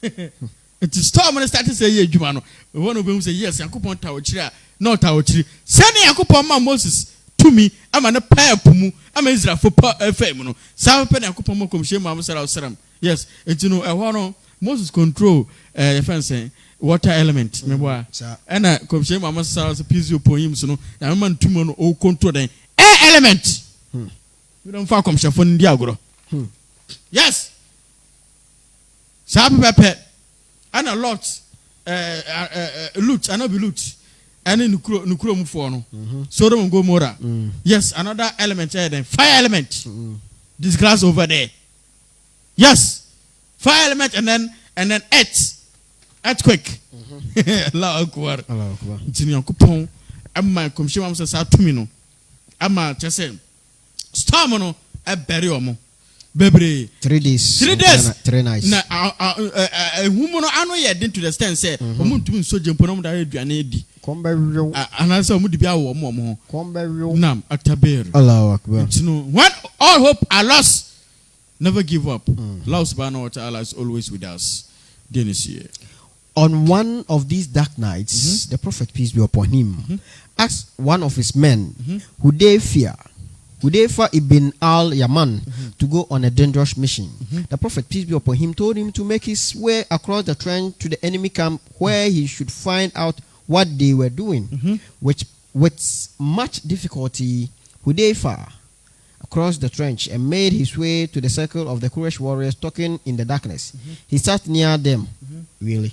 It's a storm and started to say yes, Jumano. One of them say yes, and coupon tower chair, not our tree. Sending a coupon Moses to me. I'm an a pair pumu. I'm a Israel for femono. Some penny a coupon come shame Mamma Saram. Yes, it's you know a one Moses control fencing. Water element, remember? And I come shame Mamma Sarah's piece of poems, no, and a man to mono or control the air element. You don't fuck come Shafon Diagro. Yes. Sabi Pepe and a lot loot, and be loot, and in Nukro Mufono. Sodom Gomorrah. Yes, another element then fire element. This glass over there. Yes, fire element and then earthquake. Allah Akbar. Tini Yakupon. Amma komshi mamsa sa tumino. Amma chese storm no e bury omo. Bebre 3 days. 3 days. 3 nights. Na humo no anu ye den to the stand say omo ntumi so jempo no da aduane edi. Komberio. Anasa omo di bia wo omo. Komberio. Nam ataber. Allah Akbar. Tino when all hope are lost, never give up. Allah subhanahu wa ta'ala is always with us. Dennis. On one of these dark nights, the Prophet, peace be upon him, asked one of his men, Hudayfa ibn al-Yaman, to go on a dangerous mission. The Prophet, peace be upon him, told him to make his way across the trench to the enemy camp where he should find out what they were doing. Which, with much difficulty, Hudayfa crossed the trench and made his way to the circle of the Quraysh warriors talking in the darkness. He sat near them. Really?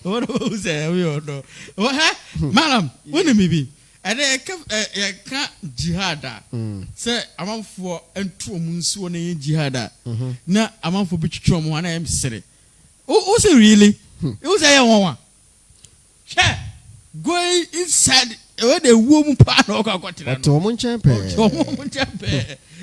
What was that? We all know. What? Mallam, when me be? And I can't jihada. Say, I'm for and 2 months when I jihada. Now I'm for bitch chum when I am silly. Oh, was it really? It was a one. Going inside where the woman part of our continent.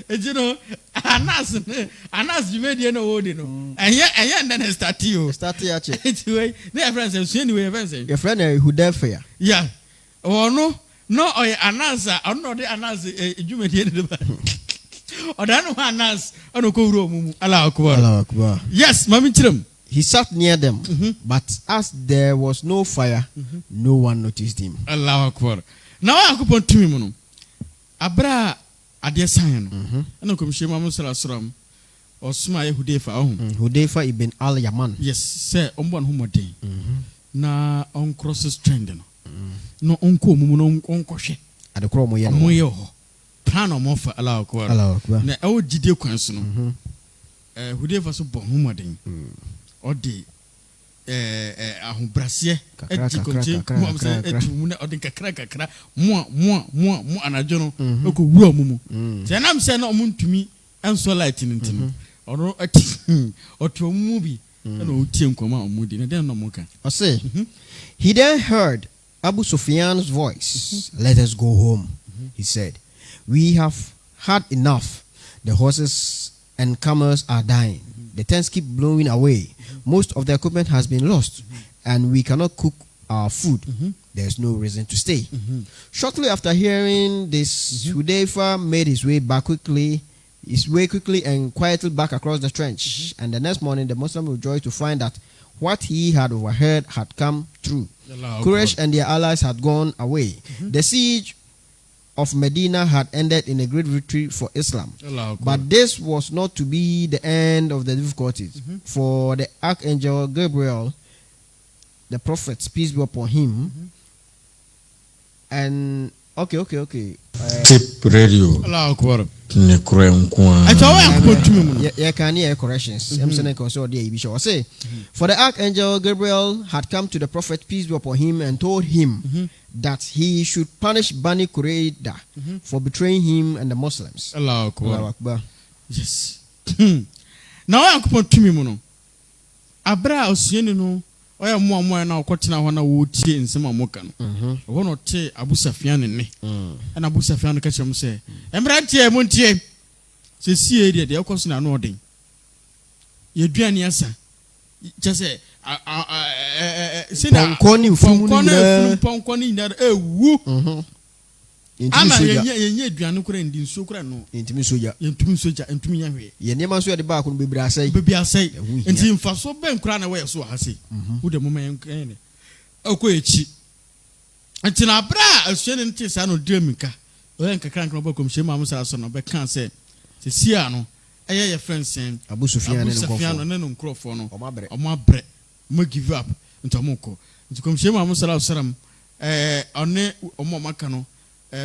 You know, Anas, you made no ordinary. And yet, then I start you. Start here. Anyway, their friends, anyway, your friend who there for you. Yeah. Oh, no, or Anas, I'm not the Anas, you made the or that one Anas, I don't go room. Allah Akbar. Yes, Mammy Trim. He sat near them, but as there was no fire, no one noticed him. Allah Akbar. Now I could put to him. Abra. Adia sign. And come shame Salam or Smile Hudayfa ibn al-Yaman. Yes, sir, on one whom a day. Na on crosses trending. No uncle Mumun on Koshe. At the Chromo Moyo. Plan or more for Allah. Na our Gideon Conson. Hudayfa so bon humading. Or day. Brasier, more anajono, mumu. Then I'm saying no moon to me and so lighting or to a movie and team come out moody and then no more. I say, he then heard Abu Sufyan's voice. Let us go home, he said. We have had enough. The horses and camels are dying. The tents keep blowing away. Most of the equipment has been lost, and we cannot cook our food. There's no reason to stay. Shortly after hearing this, Hudayfa made his way quickly and quietly back across the trench. And the next morning, the Muslim rejoiced to find that what he had overheard had come true. Quraysh and their allies had gone away. The siege of Medina had ended in a great victory for Islam. But this was not to be the end of the difficulties. For the Archangel Gabriel, the Prophet, peace be upon him, and okay. Tip radio. Yeah, can hear corrections. I'm saying say, for the Archangel Gabriel had come to the Prophet, peace be upon him, and told him that he should punish Bani Qurayda for betraying him and the Muslims. Allah Akbar. Yes. na wa yankopon tumi mu no abra osuani no oya mo na okotena ho na wo tie nsem amoka no wo no te abusafia ne na abusafia no ka kyerem se emrantie mu ntie se sie de ekoso na no odin yeduani asa kyese sina konkoni fumu ponkoni ndar ewu ama yenye aduane kura ndi nso kura no yentimi soja entumi yahwe ye nema so de ba ko no bebi asai enti mfaso ben kura na we so hase wo de moma yen akoyechi enti na bra asuane nti sa no dramika oyen kakran kan obakom shema amsa so no be kan se sia no eye ye friends en abusufia ne no nkrofo no omabre mo give up enti omoko enti kom shema amsa salam one omomaka no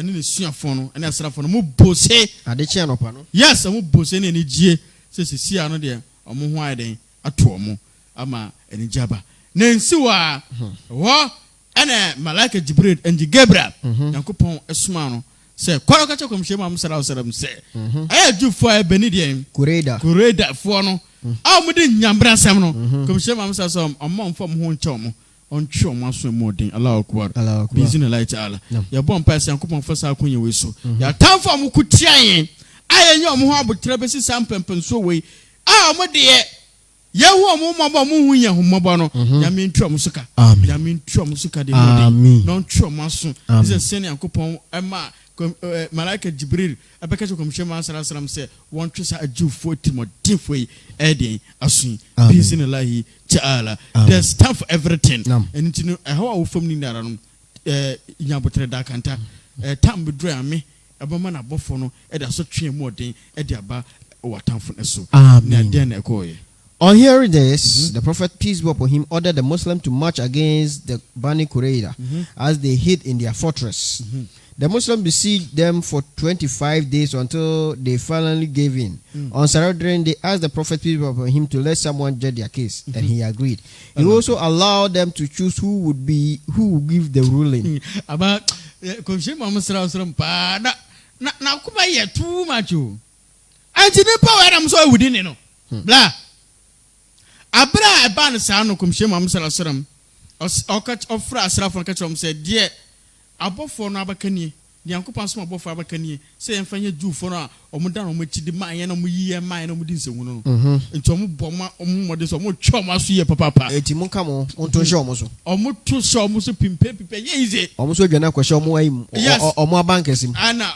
ne suafo no ene asrafo no mo bose ade chia no pa no yes mo bose ne gie se sia no de omo ho aden ato omo ama ene jaba na nsi wa wo ene malaika jibril enji gabriel yankopon esuma no se kwaro ka chakom shema amsara salam se aya jufo e beni de kureda fo no a mo de nyambra sam no kom shema amsara salam amma mfo mo ho nche omo on twa mo aso modin Allahu akbar bizina light ala ya bon pass yankopon fasa akonye we so ya tamfo mo kutian aya nya mo ho abotre besi sampempen so we a mo de ye wo mo mabo mo hu nya homabo no ya me ntwa mo suka ya me ntwa mo suka de modin non twa mo aso ze sene yankopon ema malaika jibril abeka chokom shema sallam se won twisa ajufo timo diffoi eden asun bizina lahi ta'ala there's time for everything and you know how we from ni ndara no nyabotre da kanta time be dra me abama na bofo no e da so twen mu odin e de aba watamfo ne so na den e koye. On hearing this, the Prophet, peace be upon him, ordered the Muslims to march against the Bani Qurayza as they hid in their fortress. The Muslims besieged them for 25 days until they finally gave in. On surrendering, they asked the Prophet, peace be upon him, to let someone judge their case, and he agreed. He also allowed them to choose who would give the ruling. About na kuma ye too much. Anti ne power am so within you know. Blah. Abra ban sa no kom shema amsala salam ofra asrafo ka said die abofo no abakanie yankopon so abofo abakanie se yemfanye jufo no omuda no machidi man ye no muyiye man no mudi nsenwu no enti omuboma omumode so omutwa maso ye papa enti munka mo onto hye omo so omuto so omo so pimpe ye ize omo so dwana kwahye omo ayim omo abankesim ana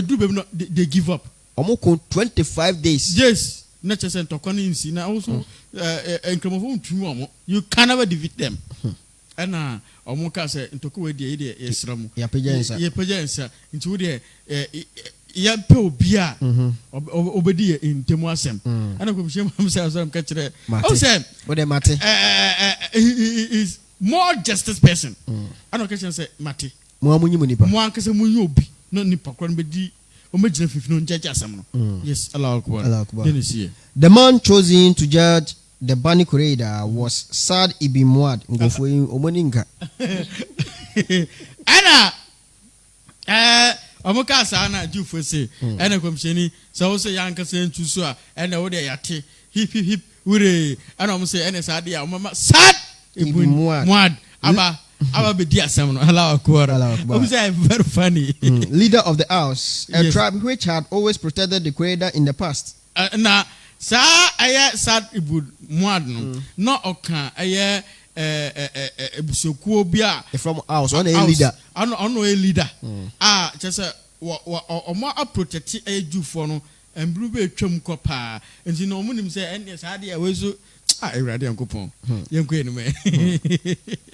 do baby no they give up omo ko 25 days yes na chese ntokwa ni nsi na also enkromofo ntumi omo you can never defeat them ana omo ka se ntokwa we de yesram ya pejensa nti wo de ya pe obi a obedi ntemu asem ana ko bishim am say asem ka kire o say wo de mate is more justice person ana ka kire say mate mo amunyi mo nipa mo ankase munyi obi no nipa kwan bedi yes, Allahu Akbar. The man chosen to judge the Bani Qurayza was Sa'd ibn Mu'adh. Ana omuka sana jufo se ana komsheni so so yanka se ntuso a ana wo de yate hip ure ana omo se ana Sa'd ya mama Sa'd ibn Mu'adh aba be dia sam no Allahu Akbar. Very funny. Leader of the house, a tribe which had always protected the Qurayza in the past. Na sa aya Sa'd ibn Mu'adh no oka aya ebusokuo bia from house on a leader ono a leader just omo a protect ejufo no embru be twam kopa nti no omo nim say ene sa de awezo Iradi ankopon yenko enime.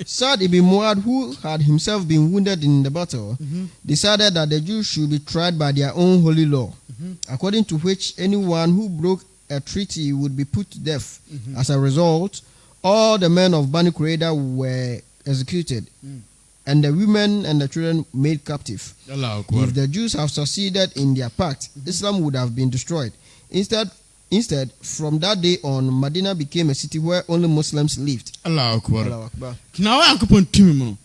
Sa'd ibn Mu'adh, who had himself been wounded in the battle, decided that the Jews should be tried by their own holy law, according to which anyone who broke a treaty would be put to death. As a result, all the men of Bani Qurayza were executed, and the women and the children made captive. If the Jews have succeeded in their pact, Islam would have been destroyed. Instead, from that day on, Medina became a city where only Muslims lived. Allahu Akbar. Now I am timi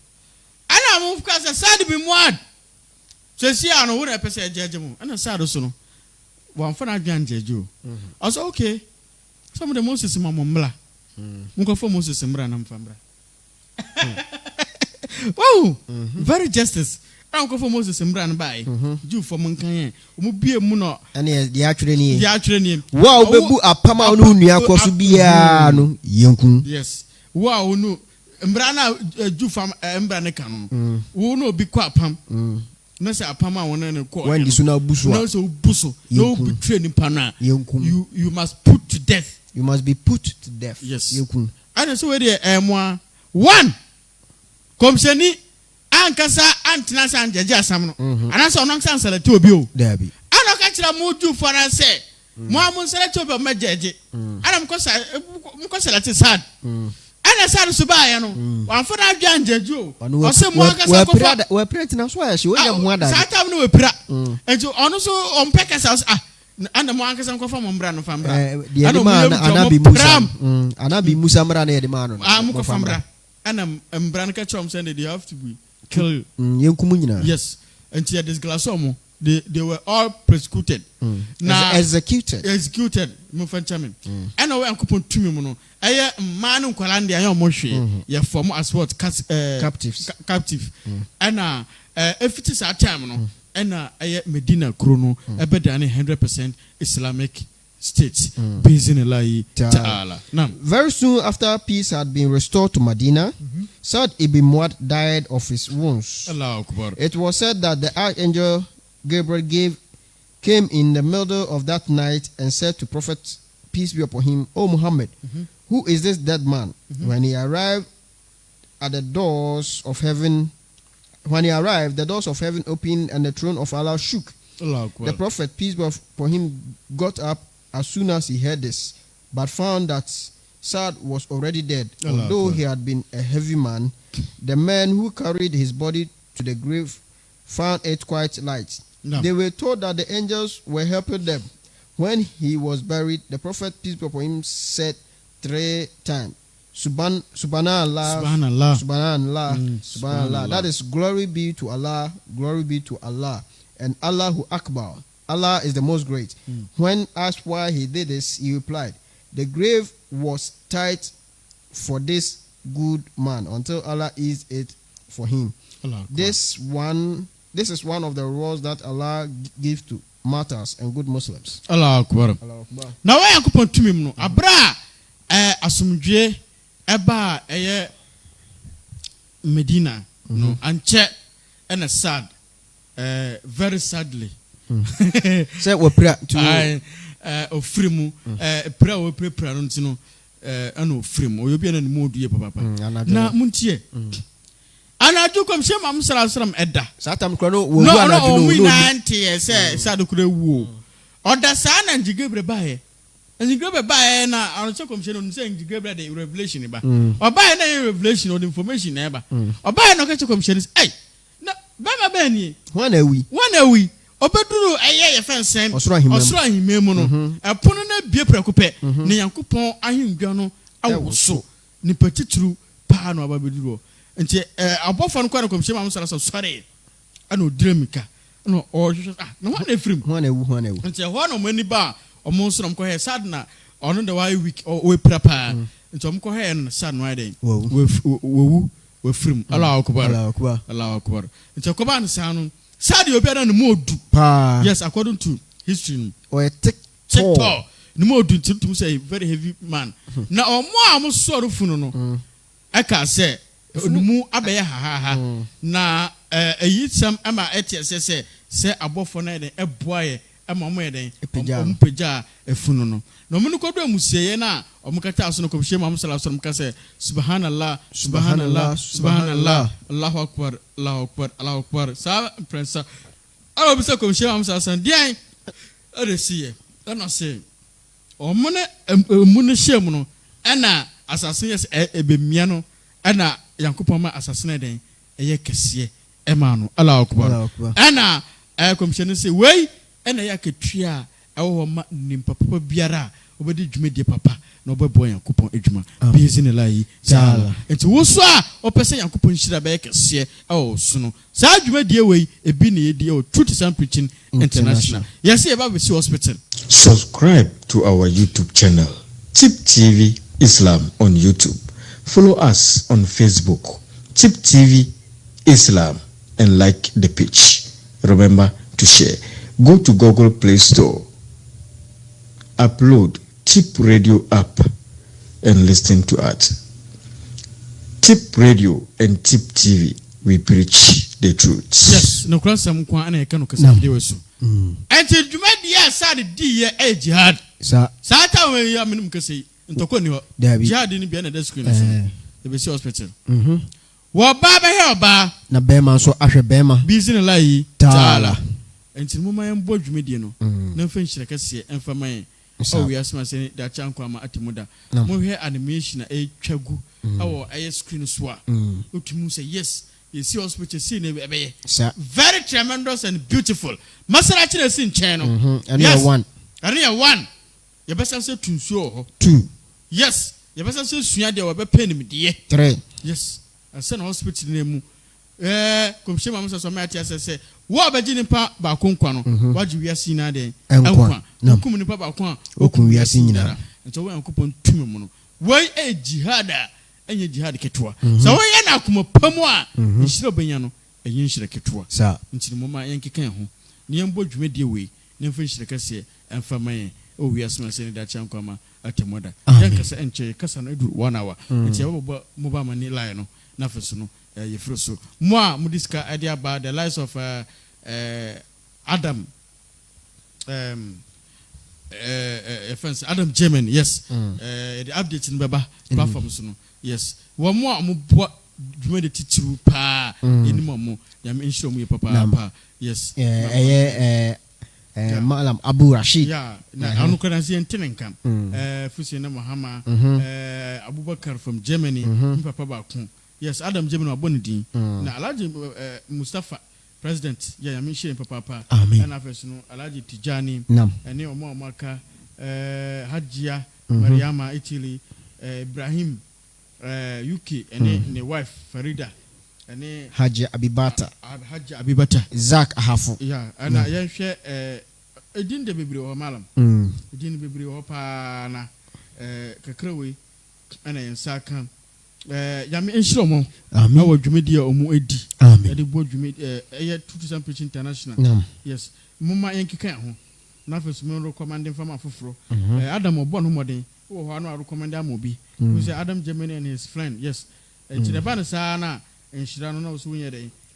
ana mo fuka Sa'd ibn Mu'adh. So see ano wo na pese ejeje mo. Ana Sa'd so no. one for Adrian Jeju. I said, okay. Some of the Moses in Mamma. Mungo for Moses and Branham Fambra. Wow, very justice. Uncle for Moses and Bran by Jew for Moncayen, who be a muno, and the actual name. The actual name. Wow, a Pamanu, Yakosubiano, Yonkun. Yes. Wow, no. Mbrana Jew from Mbranakan. Who no be quite pam. No, say a Pama one and a call. When you know Busso, no, so Busso, no betraying Pana. You must put to death. You must be put to death. Yes. Yonkun. And so there, one. Komsheni ankasa antina san jeje asam no anasa onam san select obi o dabi ana ka kira mo du for an say mo am select obi ma jeje ana mko select sad ana sad so ba ya no wan for na dwan jeje o se mo ankasa ko fa we pray na so ya she we yam ho ada satam no we pira ento ono so on pekasa ana mo ankasa ko fa mo mbra no fa mbra ana bi musa mbra na ye de ma no mo fa mbra and Branca Chom said they have to be killed. Yes, and she had this glassomo. They were all prosecuted. Now executed. Mufanchamin. And I am coupon to me. I am man Colandi, I am Moshe. Your former as what captive. And if it is our terminal, and I Medina Chrono, a better than 100% Islamic States based in Ta'ala. Very soon after peace had been restored to Medina, Saad ibn Muad died of his wounds. It was said that the archangel Gabriel came in the middle of that night and said to Prophet, peace be upon him, O Muhammad, who is this dead man? When he arrived at the doors of heaven, the doors of heaven opened and the throne of Allah shook. The Prophet, peace be upon him, got up as soon as he heard this, but found that Saad was already dead. Although he had been a heavy man, the men who carried his body to the grave found it quite light. They were told that the angels were helping them. When he was buried, the Prophet, peace be upon him, said 3 times, Subhanallah, Subhanallah, Subhanallah, Subhanallah. That is, glory be to Allah, and Allahu Akbar. Allah is the most great. When asked why he did this, he replied, the grave was tight for this good man until Allah eased it for him. This is one of the rewards that Allah gives to martyrs and good Muslims. Allah Akbar. Now I am going to me abra asumdwe eba Medina no anche and sad very sadly say we pray to ofrimu pray we pray no ntino ana ofrimu oyobi na mu odue papa na muntie ana adu kom she mam salam eda satam kro no wo ana adu no no antie say sadu kro wu oda sa na njigebre bae njigebre bae na anu che kom she no say njigebre the revelation ba obae na revelation or information na ba obae no che kom she ai na baba ba ni wana wi obeduru eye ye fensen osoro ahimemu no epono na bie prekope ne yankopon ahimdwa no awoso ni petitru pa no ababeduru nti abofo no kwa na komhye mam sara sorry ana odramika no ohwehwe na wana efrim wana ewu nti ho na mani ba omo nso no he sad na ono the why week we prepare nti omo he no sad no iden we frim Allah akbar nti ko ba no sa no sad you better no modu yes according to history or a tick tall no modu to say very heavy man na omo am soro funu no aka say onumu abeye ha na eyitsam ama etiese say abofo na den eboaye ama omo den ompagya efunu no no mu kodo amusieye na omo kata aso no komhye mam sallallahu alaihi wasallam ka say subhanallah subhanallah subhanallah Allahu akbar Allahu akbar Allahu akbar sa prince alo bisa komhye mam sallallahu alaihi wasallam dian aresiye na say omo ne mu ne hyem no ana asase yes ebemia no ana yankopon ma asase na den eye kese ema no Allahu akbar ana komhye ne say wey ana ya ketua ewo ma nimpa papa biara obedi dwumedie papa no boy Yankupon Ejuma, busy in a lie, Sala. And to Wuswa, or Pesa Yankupon Shirabek, see, oh, Suno. Sad you dear way, a bini deal, truth is preaching international. Yes, about with hospital. Subscribe to our YouTube channel, Tip TV Islam on YouTube. Follow us on Facebook, Tip TV Islam, and like the page. Remember to share. Go to Google Play Store, upload Tip Radio app, and listen to us. Tip Radio and Tip TV, we preach the truth. Yes, no cross some kwan and can do so. And to do my sad dear jihad. Sata when you are minimum say into Conio, jihad didn't be another screen. The Bessie Hospital. Well, Baba Helba, Nabema so Asha Bema, busy in a lie, Tala. And to Mumma and Bodge Mediano, no French like I say, and for my. Oh, we ask my saying that Chanquama Atimoda. No hair animation, a chagu, our ice screen swap. Utimu say yes. You see hospital scene very tremendous and beautiful. Masarachi scene channel. And yes. One. And you one. You best answer two. Yes. You best answer Sunya will be paying me dear. Three. Yes. I send hospital name. Come shame Massa Somatias say, what about Jim Pa Baconquano? What you are seeing now then? And no coming Papa Quan, Okum, we are seeing that. And so I'm coupon Tumuno. Why a jihada? And your jihad ketua. So I am come Pamoa, Shrobiano, and you should ketua. Sir, into the moment Yankee can. Niambo media way, Nemfish the Cassia, and for my oh, we are saying that Chancoma at your mother. Yankasa and Che Cassan 1 hour. It's your mobile money lion, nothing. Yefroso. Moi, Mudiska idea about the lives of Adam. Adam German, yes. The updates in Baba platforms. Yes. One more, what you made it to pa in Momo. Yam insure me, Papa. Yes. Mallam Abu Rashid. Yeah. I'm not see and Tenenkam. Fusina Mahama, Abubakar from Germany, Papa Bakun. Yes, Adam Jemino Bonidi. Now, Alaji Mustafa, President, yeah, I'm sharing Papa. And I've Alaji Tijani, and Neo Maka, Hajia, Mariama, Italy, Ibrahim, UK, and the wife, Farida, and Hajia Abibata. Hajia Abibata. Zach Ahafu. Yeah, and I share a dinner baby or Mallam. A dinner baby or Pana, Kakrewe, and I Sakan. Yami Enslomo, our Jumedia or Moedi, at the board Jumedia, 2000 Pitch International. Yes, Mumma Yankee Can, Nafis Muro commanding from Afro, Adam or Bonumodi, who are not recommended Mobi, who is Adam Germany and his friend. Yes, and to the Banasana and Shirano knows who you're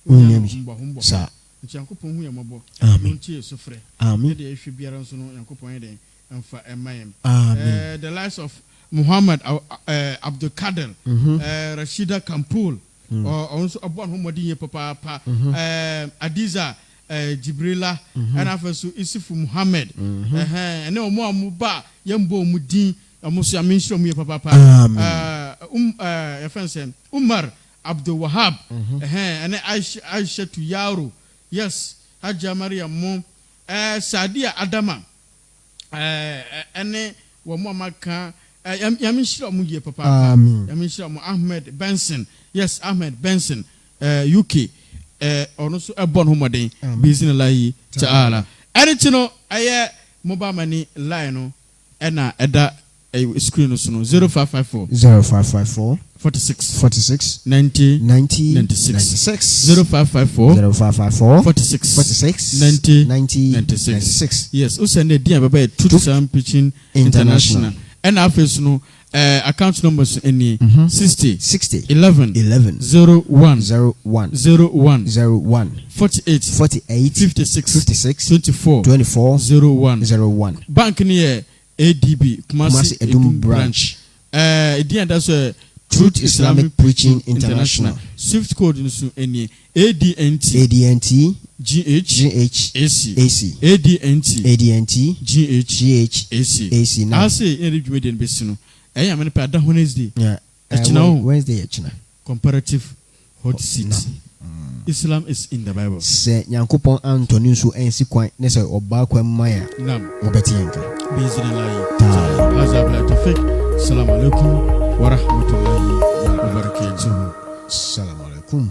Humbo, sir. And Chancopon, we are mobile. Amen. Sufre. Amen. There should be around Sono and Copone and for Mayam. The lives of Muhammad Abdul Kader, Rashida Kampul, or also a born Humadi Papa, Adiza, Jibrila, and after Isifu Muhammad, and no more Muba, Yambo Mudi, almost a minister of Papa, Umar Abdul Wahab, and Aisha to Yaru, yes, Haja Maria Mom, Sadia Adama, and Wamaka. Yamishra Muye Papa, Yamishra Ahmed Benson, yes, Ahmed Benson, UK, also a born homade, busy lai Ta'ala. Editino, I mobile money lino, and a screen of 0554 46 90 96 0554 46 90 96. Yes, who send a dear baby to some pitching international. And our first no account numbers any 60 11 01 48 56 24 01 bank near ADB Kumasi Edum branch that's a Truth Islamic Preaching International. Swift code in any ADNT GH AC ADNT GH AC. I say any Jumedian Bessino. I am in Pada Wednesday. Wednesday. Comparative hot seat. Islam is in the Bible. Say Yankupon Antonius and Sequine Nessa or Bakwa Maya. Nam Obetienka. بإذن الله تعالى. هذا بلا توفيق. السلام عليكم ورحمة الله وبركاته. السلام عليكم.